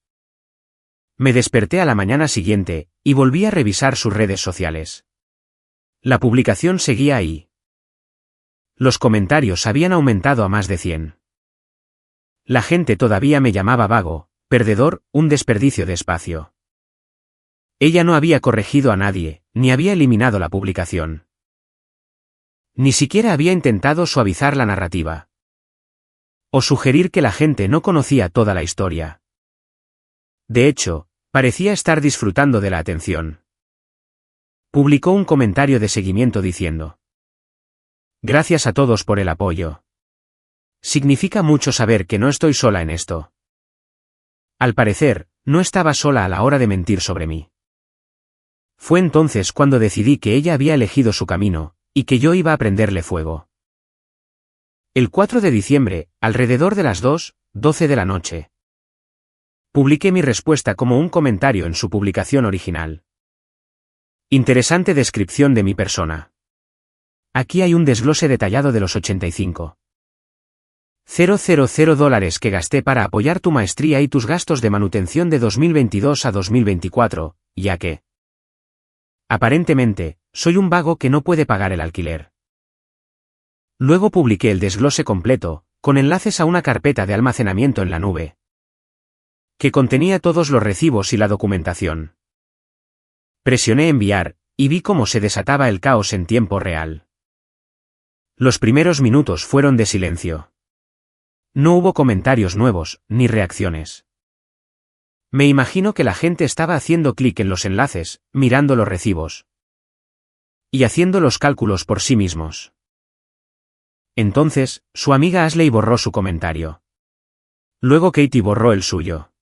Me desperté a la mañana siguiente, y volví a revisar sus redes sociales. La publicación seguía ahí. Los comentarios habían aumentado a más de 100. La gente todavía me llamaba vago, perdedor, un desperdicio de espacio. Ella no había corregido a nadie, ni había eliminado la publicación. Ni siquiera había intentado suavizar la narrativa. O sugerir que la gente no conocía toda la historia. De hecho, parecía estar disfrutando de la atención. Publicó un comentario de seguimiento diciendo: gracias a todos por el apoyo. Significa mucho saber que no estoy sola en esto. Al parecer, no estaba sola a la hora de mentir sobre mí. Fue entonces cuando decidí que ella había elegido su camino, y que yo iba a prenderle fuego. El 4 de diciembre, alrededor de las 2:12 de la noche. Publiqué mi respuesta como un comentario en su publicación original. Interesante descripción de mi persona. Aquí hay un desglose detallado de los $85,000 que gasté para apoyar tu maestría y tus gastos de manutención de 2022 a 2024, ya que, aparentemente, soy un vago que no puede pagar el alquiler. Luego publiqué el desglose completo, con enlaces a una carpeta de almacenamiento en la nube, que contenía todos los recibos y la documentación. Presioné enviar, y vi cómo se desataba el caos en tiempo real. Los primeros minutos fueron de silencio. No hubo comentarios nuevos, ni reacciones. Me imagino que la gente estaba haciendo clic en los enlaces, mirando los recibos. Y haciendo los cálculos por sí mismos. Entonces, su amiga Ashley borró su comentario. Luego Katie borró el suyo.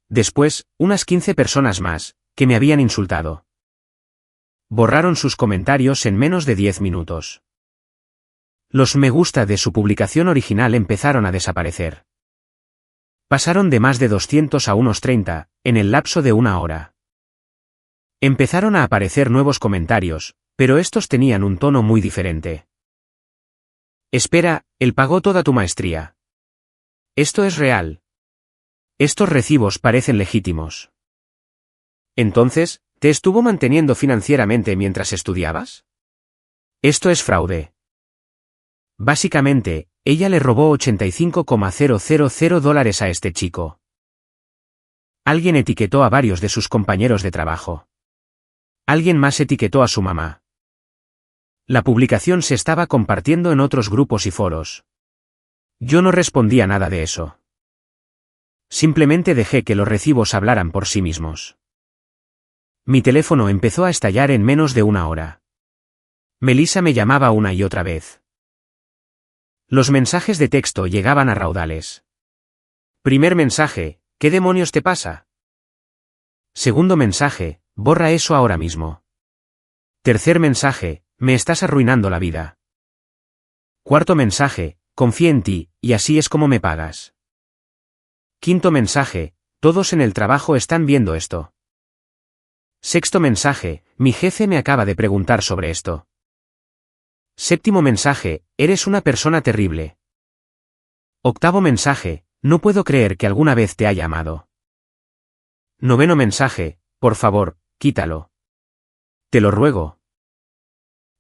Después, unas 15 personas más, que me habían insultado, borraron sus comentarios en menos de 10 minutos. Los me gusta de su publicación original empezaron a desaparecer. Pasaron de más de 200 a unos 30, en el lapso de una hora. Empezaron a aparecer nuevos comentarios, pero estos tenían un tono muy diferente. Espera, él pagó toda tu maestría. Esto es real. Estos recibos parecen legítimos. Entonces, ¿te estuvo manteniendo financieramente mientras estudiabas? Esto es fraude. Básicamente, ella le robó $85,000 a este chico. Alguien etiquetó a varios de sus compañeros de trabajo. Alguien más etiquetó a su mamá. La publicación se estaba compartiendo en otros grupos y foros. Yo no respondí a nada de eso. Simplemente dejé que los recibos hablaran por sí mismos. Mi teléfono empezó a estallar en menos de una hora. Melissa me llamaba una y otra vez. Los mensajes de texto llegaban a raudales. Primer mensaje: ¿qué demonios te pasa? Segundo mensaje: borra eso ahora mismo. Tercer mensaje: me estás arruinando la vida. Cuarto mensaje: confía en ti, y así es como me pagas. Quinto mensaje: todos en el trabajo están viendo esto. Sexto mensaje: mi jefe me acaba de preguntar sobre esto. Séptimo mensaje: eres una persona terrible. Octavo mensaje: no puedo creer que alguna vez te haya amado. Noveno mensaje: por favor, quítalo. Te lo ruego.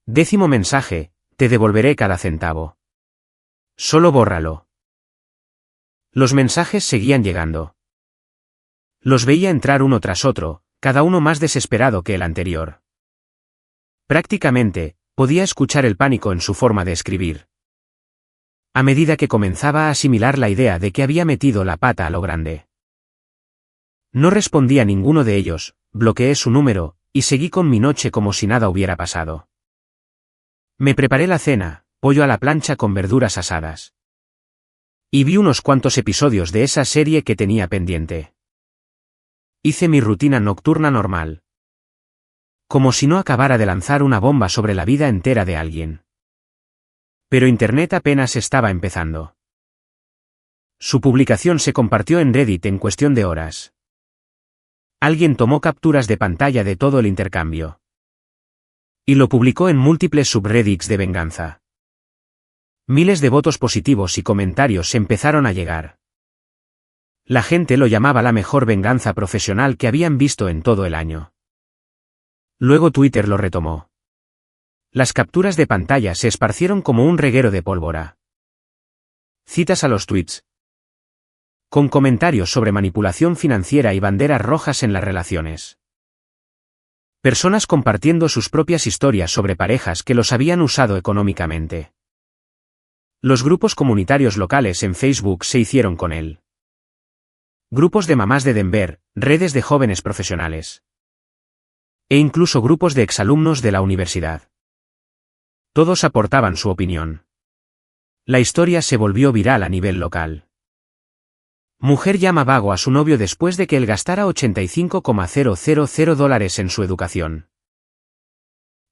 Décimo mensaje: te devolveré cada centavo. Solo bórralo. Los mensajes seguían llegando. Los veía entrar uno tras otro, cada uno más desesperado que el anterior. Prácticamente, podía escuchar el pánico en su forma de escribir. A medida que comenzaba a asimilar la idea de que había metido la pata a lo grande. No respondí a ninguno de ellos, bloqueé su número, y seguí con mi noche como si nada hubiera pasado. Me preparé la cena, pollo a la plancha con verduras asadas. Y vi unos cuantos episodios de esa serie que tenía pendiente. Hice mi rutina nocturna normal. Como si no acabara de lanzar una bomba sobre la vida entera de alguien. Pero Internet apenas estaba empezando. Su publicación se compartió en Reddit en cuestión de horas. Alguien tomó capturas de pantalla de todo el intercambio. Y lo publicó en múltiples subreddits de venganza. Miles de votos positivos y comentarios empezaron a llegar. La gente lo llamaba la mejor venganza profesional que habían visto en todo el año. Luego Twitter lo retomó. Las capturas de pantalla se esparcieron como un reguero de pólvora. Citas a los tweets. Con comentarios sobre manipulación financiera y banderas rojas en las relaciones. Personas compartiendo sus propias historias sobre parejas que los habían usado económicamente. Los grupos comunitarios locales en Facebook se hicieron con él. Grupos de mamás de Denver, redes de jóvenes profesionales. E incluso grupos de exalumnos de la universidad. Todos aportaban su opinión. La historia se volvió viral a nivel local. Mujer llama vago a su novio después de que él gastara $85,000 en su educación.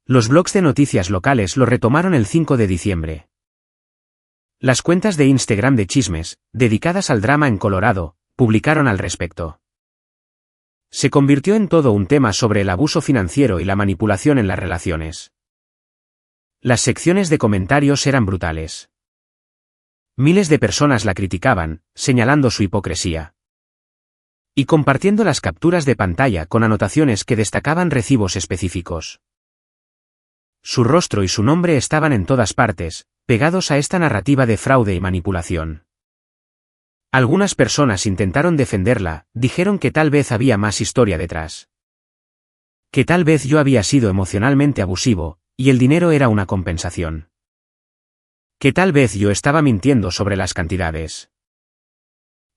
Los blogs de noticias locales lo retomaron el 5 de diciembre. Las cuentas de Instagram de chismes, dedicadas al drama en Colorado, publicaron al respecto. Se convirtió en todo un tema sobre el abuso financiero y la manipulación en las relaciones. Las secciones de comentarios eran brutales. Miles de personas la criticaban, señalando su hipocresía. Y compartiendo las capturas de pantalla con anotaciones que destacaban recibos específicos. Su rostro y su nombre estaban en todas partes, pegados a esta narrativa de fraude y manipulación. Algunas personas intentaron defenderla, dijeron que tal vez había más historia detrás. Que tal vez yo había sido emocionalmente abusivo, y el dinero era una compensación. Que tal vez yo estaba mintiendo sobre las cantidades.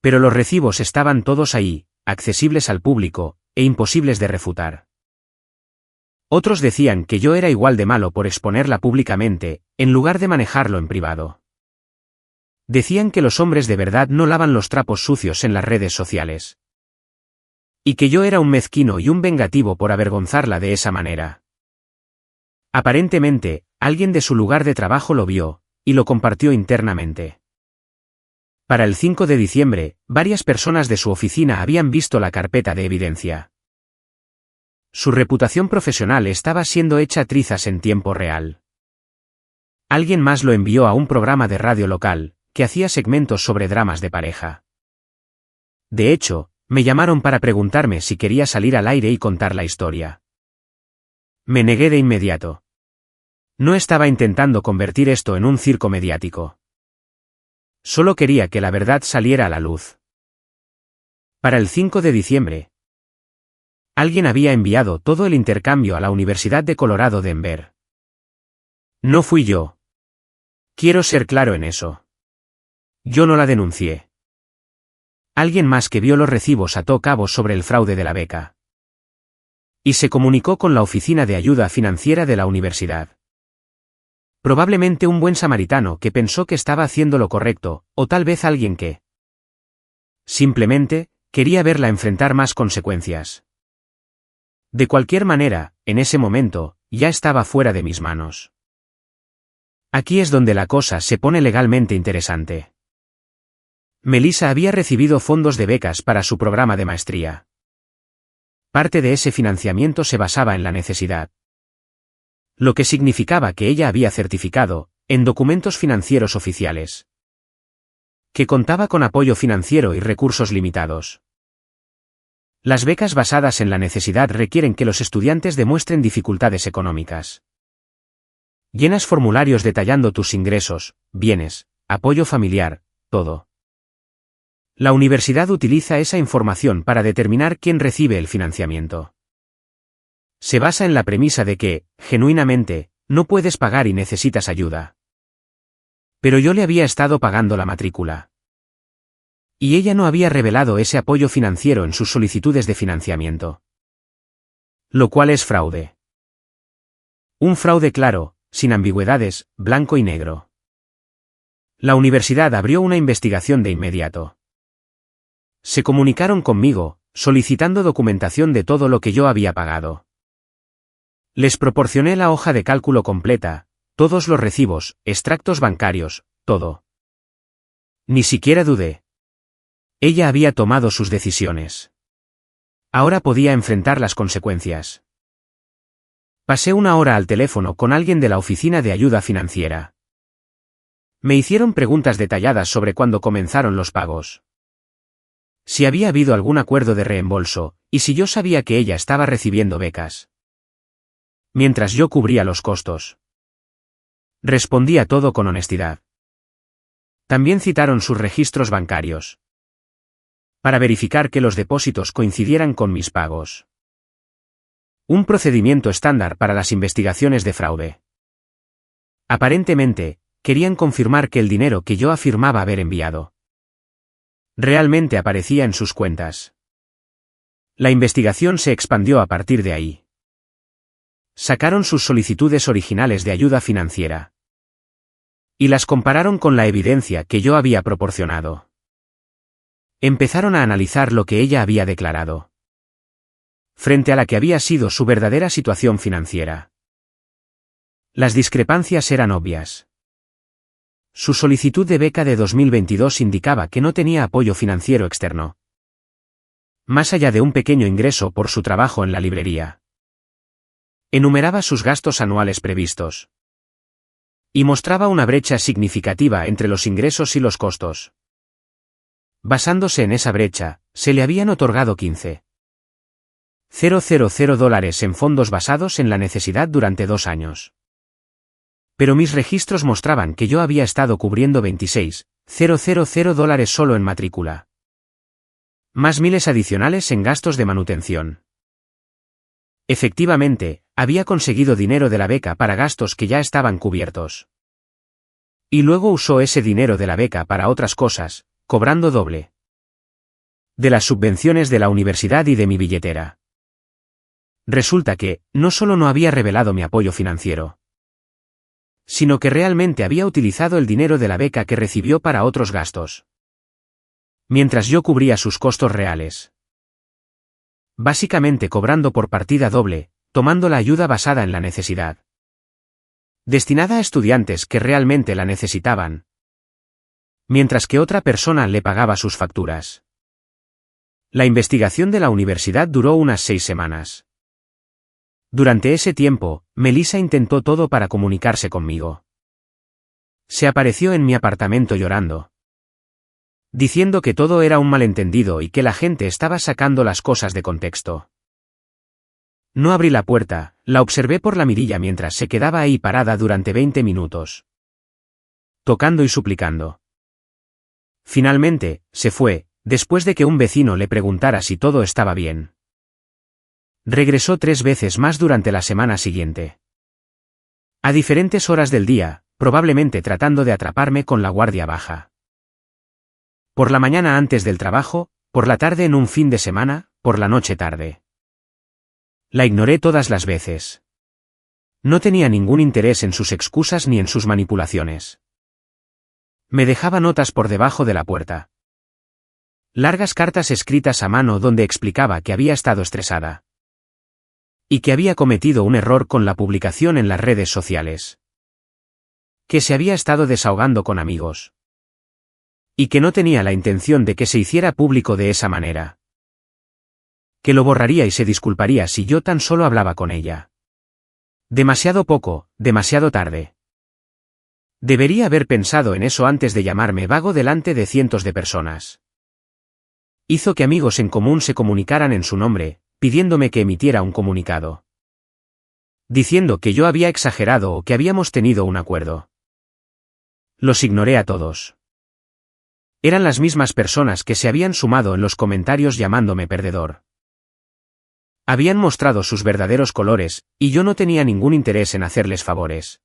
Pero los recibos estaban todos ahí, accesibles al público, e imposibles de refutar. Otros decían que yo era igual de malo por exponerla públicamente, en lugar de manejarlo en privado. Decían que los hombres de verdad no lavan los trapos sucios en las redes sociales. Y que yo era un mezquino y un vengativo por avergonzarla de esa manera. Aparentemente, alguien de su lugar de trabajo lo vio, y lo compartió internamente. Para el 5 de diciembre, varias personas de su oficina habían visto la carpeta de evidencia. Su reputación profesional estaba siendo hecha trizas en tiempo real. Alguien más lo envió a un programa de radio local, que hacía segmentos sobre dramas de pareja. De hecho, me llamaron para preguntarme si quería salir al aire y contar la historia. Me negué de inmediato. No estaba intentando convertir esto en un circo mediático. Solo quería que la verdad saliera a la luz. Para el 5 de diciembre, alguien había enviado todo el intercambio a la Universidad de Colorado Denver. No fui yo. Quiero ser claro en eso. Yo no la denuncié. Alguien más que vio los recibos ató cabos sobre el fraude de la beca. Y se comunicó con la oficina de ayuda financiera de la universidad. Probablemente un buen samaritano que pensó que estaba haciendo lo correcto, o tal vez alguien que simplemente quería verla enfrentar más consecuencias. De cualquier manera, en ese momento, ya estaba fuera de mis manos. Aquí es donde la cosa se pone legalmente interesante. Melissa había recibido fondos de becas para su programa de maestría. Parte de ese financiamiento se basaba en la necesidad. Lo que significaba que ella había certificado, en documentos financieros oficiales, que contaba con apoyo financiero y recursos limitados. Las becas basadas en la necesidad requieren que los estudiantes demuestren dificultades económicas. Llenas formularios detallando tus ingresos, bienes, apoyo familiar, todo. La universidad utiliza esa información para determinar quién recibe el financiamiento. Se basa en la premisa de que, genuinamente, no puedes pagar y necesitas ayuda. Pero yo le había estado pagando la matrícula. Y ella no había revelado ese apoyo financiero en sus solicitudes de financiamiento. Lo cual es fraude. Un fraude claro, sin ambigüedades, blanco y negro. La universidad abrió una investigación de inmediato. Se comunicaron conmigo, solicitando documentación de todo lo que yo había pagado. Les proporcioné la hoja de cálculo completa, todos los recibos, extractos bancarios, todo. Ni siquiera dudé. Ella había tomado sus decisiones. Ahora podía enfrentar las consecuencias. Pasé una hora al teléfono con alguien de la oficina de ayuda financiera. Me hicieron preguntas detalladas sobre cuándo comenzaron los pagos. Si había habido algún acuerdo de reembolso, y si yo sabía que ella estaba recibiendo becas. Mientras yo cubría los costos. Respondí a todo con honestidad. También citaron sus registros bancarios, para verificar que los depósitos coincidieran con mis pagos. Un procedimiento estándar para las investigaciones de fraude. Aparentemente, querían confirmar que el dinero que yo afirmaba haber enviado realmente aparecía en sus cuentas. La investigación se expandió a partir de ahí. Sacaron sus solicitudes originales de ayuda financiera y las compararon con la evidencia que yo había proporcionado. Empezaron a analizar lo que ella había declarado frente a la que había sido su verdadera situación financiera. Las discrepancias eran obvias. Su solicitud de beca de 2022 indicaba que no tenía apoyo financiero externo, más allá de un pequeño ingreso por su trabajo en la librería. Enumeraba sus gastos anuales previstos y mostraba una brecha significativa entre los ingresos y los costos. Basándose en esa brecha, se le habían otorgado $15,000 en fondos basados en la necesidad durante 2 años. Pero mis registros mostraban que yo había estado cubriendo $26,000 solo en matrícula, más miles adicionales en gastos de manutención. Efectivamente, había conseguido dinero de la beca para gastos que ya estaban cubiertos. Y luego usó ese dinero de la beca para otras cosas, cobrando doble de las subvenciones de la universidad y de mi billetera. Resulta que, no solo no había revelado mi apoyo financiero, sino que realmente había utilizado el dinero de la beca que recibió para otros gastos, mientras yo cubría sus costos reales. Básicamente cobrando por partida doble, tomando la ayuda basada en la necesidad, destinada a estudiantes que realmente la necesitaban, mientras que otra persona le pagaba sus facturas. La investigación de la universidad duró unas 6 semanas. Durante ese tiempo, Melissa intentó todo para comunicarse conmigo. Se apareció en mi apartamento llorando, diciendo que todo era un malentendido y que la gente estaba sacando las cosas de contexto. No abrí la puerta, la observé por la mirilla mientras se quedaba ahí parada durante 20 minutos, tocando y suplicando. Finalmente, se fue, después de que un vecino le preguntara si todo estaba bien. Regresó 3 veces más durante la semana siguiente, a diferentes horas del día, probablemente tratando de atraparme con la guardia baja. Por la mañana antes del trabajo, por la tarde en un fin de semana, por la noche tarde. La ignoré todas las veces. No tenía ningún interés en sus excusas ni en sus manipulaciones. Me dejaba notas por debajo de la puerta. Largas cartas escritas a mano donde explicaba que había estado estresada y que había cometido un error con la publicación en las redes sociales, que se había estado desahogando con amigos y que no tenía la intención de que se hiciera público de esa manera, que lo borraría y se disculparía si yo tan solo hablaba con ella. Demasiado poco, demasiado tarde. Debería haber pensado en eso antes de llamarme vago delante de cientos de personas. Hizo que amigos en común se comunicaran en su nombre, pidiéndome que emitiera un comunicado, diciendo que yo había exagerado o que habíamos tenido un acuerdo. Los ignoré a todos. Eran las mismas personas que se habían sumado en los comentarios llamándome perdedor. Habían mostrado sus verdaderos colores, y yo no tenía ningún interés en hacerles favores.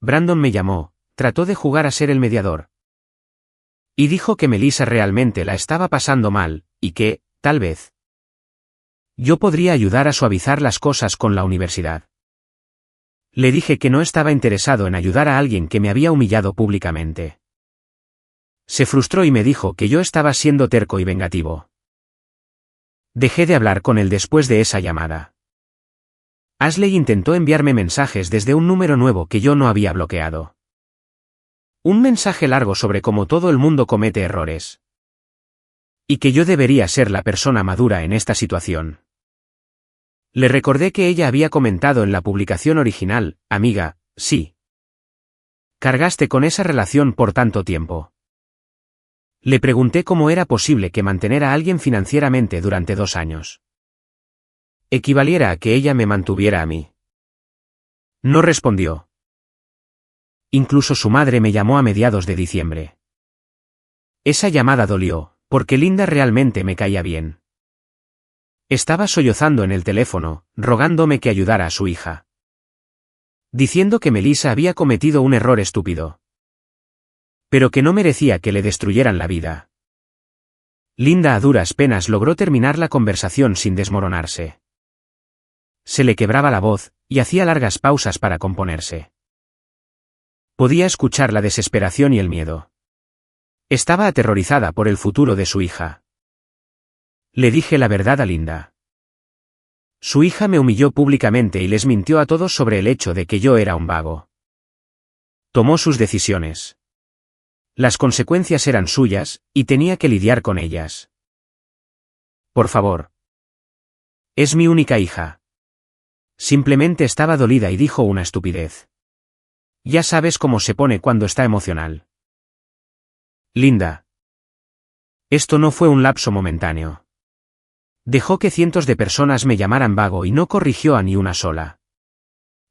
Brandon me llamó, trató de jugar a ser el mediador, y dijo que Melissa realmente la estaba pasando mal, y que, tal vez, yo podría ayudar a suavizar las cosas con la universidad. Le dije que no estaba interesado en ayudar a alguien que me había humillado públicamente. Se frustró y me dijo que yo estaba siendo terco y vengativo. Dejé de hablar con él después de esa llamada. Ashley intentó enviarme mensajes desde un número nuevo que yo no había bloqueado. Un mensaje largo sobre cómo todo el mundo comete errores, y que yo debería ser la persona madura en esta situación. Le recordé que ella había comentado en la publicación original, amiga, sí. Cargaste con esa relación por tanto tiempo. Le pregunté cómo era posible que mantener a alguien financieramente durante 2 años equivaliera a que ella me mantuviera a mí. No respondió. Incluso su madre me llamó a mediados de diciembre. Esa llamada dolió, porque Linda realmente me caía bien. Estaba sollozando en el teléfono, rogándome que ayudara a su hija. Diciendo que Melissa había cometido un error estúpido. Pero que no merecía que le destruyeran la vida. Linda a duras penas logró terminar la conversación sin desmoronarse. Se le quebraba la voz, y hacía largas pausas para componerse. Podía escuchar la desesperación y el miedo. Estaba aterrorizada por el futuro de su hija. Le dije la verdad a Linda. Su hija me humilló públicamente y les mintió a todos sobre el hecho de que yo era un vago. Tomó sus decisiones. Las consecuencias eran suyas, y tenía que lidiar con ellas. Por favor. Es mi única hija. Simplemente estaba dolida y dijo una estupidez. Ya sabes cómo se pone cuando está emocional. Linda. Esto no fue un lapso momentáneo. Dejó que cientos de personas me llamaran vago y no corrigió a ni una sola.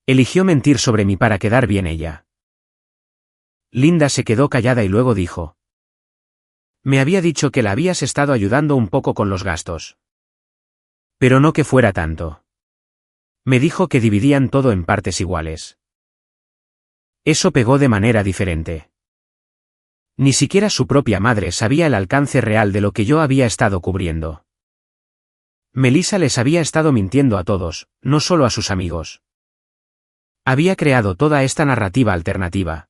Eligió mentir sobre mí para quedar bien ella. Linda se quedó callada y luego dijo. Me había dicho que la habías estado ayudando un poco con los gastos. Pero no que fuera tanto. Me dijo que dividían todo en partes iguales. Eso pegó de manera diferente. Ni siquiera su propia madre sabía el alcance real de lo que yo había estado cubriendo. Melissa les había estado mintiendo a todos, no solo a sus amigos. Había creado toda esta narrativa alternativa,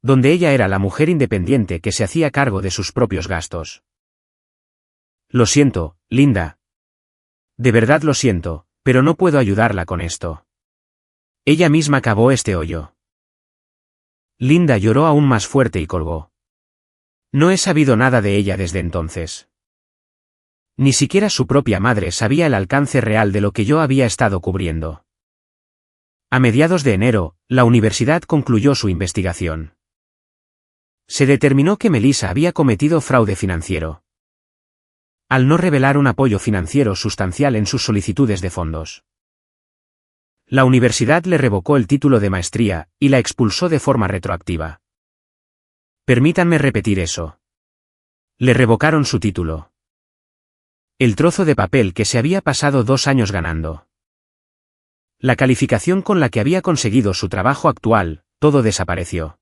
donde ella era la mujer independiente que se hacía cargo de sus propios gastos. Lo siento, Linda. De verdad lo siento, pero no puedo ayudarla con esto. Ella misma cavó este hoyo. Linda lloró aún más fuerte y colgó. No he sabido nada de ella desde entonces. Ni siquiera su propia madre sabía el alcance real de lo que yo había estado cubriendo. A mediados de enero, la universidad concluyó su investigación. Se determinó que Melissa había cometido fraude financiero, al no revelar un apoyo financiero sustancial en sus solicitudes de fondos. La universidad le revocó el título de maestría, y la expulsó de forma retroactiva. Permítanme repetir eso. Le revocaron su título. El trozo de papel que se había pasado 2 años ganando. La calificación con la que había conseguido su trabajo actual, todo desapareció.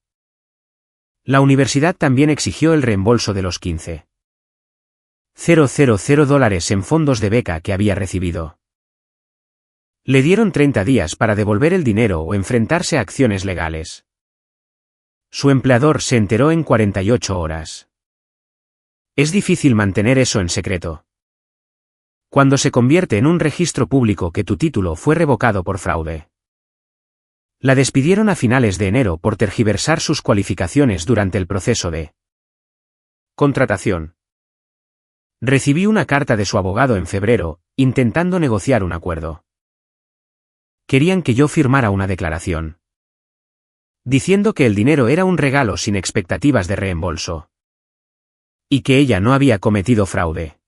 La universidad también exigió el reembolso de los $15,000 en fondos de beca que había recibido. Le dieron 30 días para devolver el dinero o enfrentarse a acciones legales. Su empleador se enteró en 48 horas. Es difícil mantener eso en secreto. Cuando se convierte en un registro público que tu título fue revocado por fraude. La despidieron a finales de enero por tergiversar sus cualificaciones durante el proceso de contratación. Recibí una carta de su abogado en febrero, intentando negociar un acuerdo. Querían que yo firmara una declaración, diciendo que el dinero era un regalo sin expectativas de reembolso. Y que ella no había cometido fraude.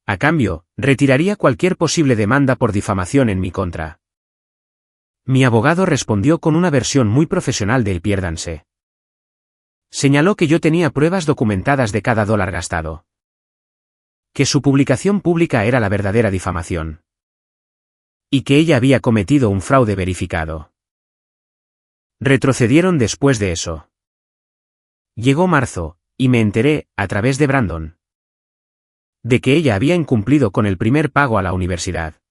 A cambio, retiraría cualquier posible demanda por difamación en mi contra. Mi abogado respondió con una versión muy profesional del piérdanse. Señaló que yo tenía pruebas documentadas de cada dólar gastado. Que su publicación pública era la verdadera difamación. Y que ella había cometido un fraude verificado. Retrocedieron después de eso. Llegó marzo, y me enteré, a través de Brandon, de que ella había incumplido con el primer pago a la universidad.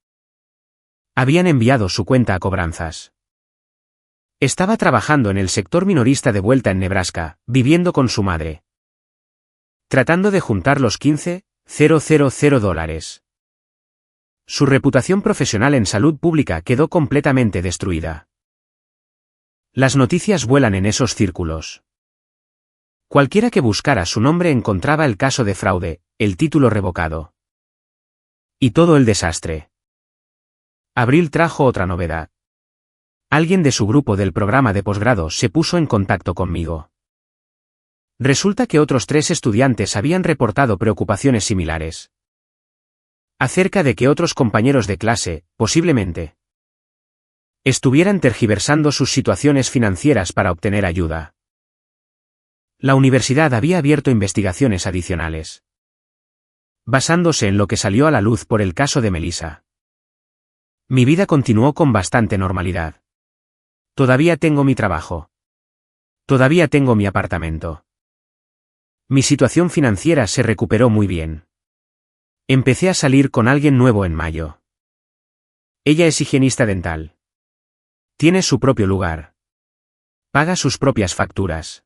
Habían enviado su cuenta a cobranzas. Estaba trabajando en el sector minorista de vuelta en Nebraska, viviendo con su madre. Tratando de juntar los $15,000. Su reputación profesional en salud pública quedó completamente destruida. Las noticias vuelan en esos círculos. Cualquiera que buscara su nombre encontraba el caso de fraude, el título revocado. Y todo el desastre. Abril trajo otra novedad. Alguien de su grupo del programa de posgrado se puso en contacto conmigo. Resulta que otros 3 estudiantes habían reportado preocupaciones similares. Acerca de que otros compañeros de clase, posiblemente, estuvieran tergiversando sus situaciones financieras para obtener ayuda. La universidad había abierto investigaciones adicionales, basándose en lo que salió a la luz por el caso de Melissa. Mi vida continuó con bastante normalidad. Todavía tengo mi trabajo. Todavía tengo mi apartamento. Mi situación financiera se recuperó muy bien. Empecé a salir con alguien nuevo en mayo. Ella es higienista dental. Tiene su propio lugar. Paga sus propias facturas.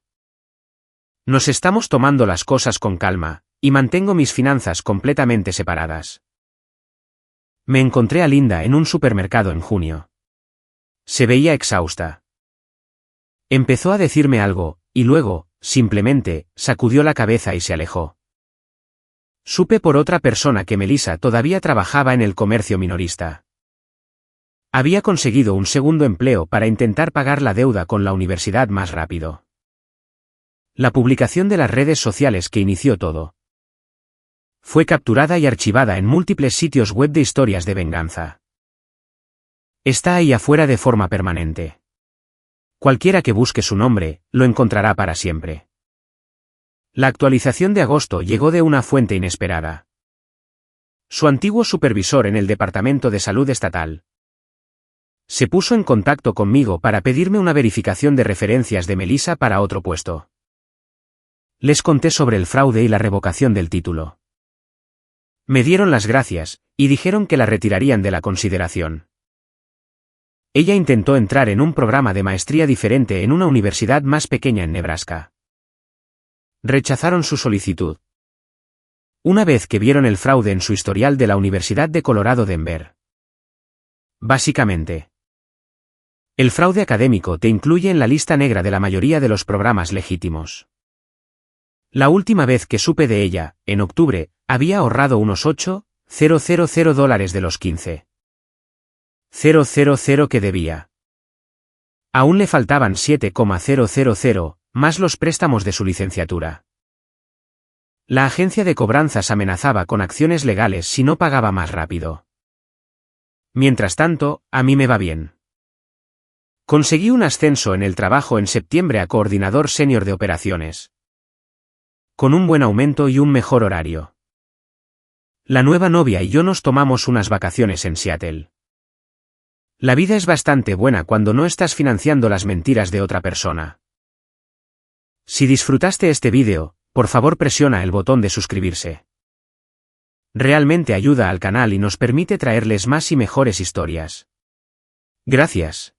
Nos estamos tomando las cosas con calma, y mantengo mis finanzas completamente separadas. Me encontré a Linda en un supermercado en junio. Se veía exhausta. Empezó a decirme algo, y luego, simplemente, sacudió la cabeza y se alejó. Supe por otra persona que Melissa todavía trabajaba en el comercio minorista. Había conseguido un segundo empleo para intentar pagar la deuda con la universidad más rápido. La publicación de las redes sociales que inició todo fue capturada y archivada en múltiples sitios web de historias de venganza. Está ahí afuera de forma permanente. Cualquiera que busque su nombre, lo encontrará para siempre. La actualización de agosto llegó de una fuente inesperada. Su antiguo supervisor en el Departamento de Salud Estatal se puso en contacto conmigo para pedirme una verificación de referencias de Melissa para otro puesto. Les conté sobre el fraude y la revocación del título. Me dieron las gracias, y dijeron que la retirarían de la consideración. Ella intentó entrar en un programa de maestría diferente en una universidad más pequeña en Nebraska. Rechazaron su solicitud. Una vez que vieron el fraude en su historial de la Universidad de Colorado Denver. Básicamente, el fraude académico te incluye en la lista negra de la mayoría de los programas legítimos. La última vez que supe de ella, en octubre, había ahorrado unos $8,000 de los $15,000 que debía. Aún le faltaban $7,000, más los préstamos de su licenciatura. La agencia de cobranzas amenazaba con acciones legales si no pagaba más rápido. Mientras tanto, a mí me va bien. Conseguí un ascenso en el trabajo en septiembre a coordinador senior de operaciones, con un buen aumento y un mejor horario. La nueva novia y yo nos tomamos unas vacaciones en Seattle. La vida es bastante buena cuando no estás financiando las mentiras de otra persona. Si disfrutaste este vídeo, por favor presiona el botón de suscribirse. Realmente ayuda al canal y nos permite traerles más y mejores historias. Gracias.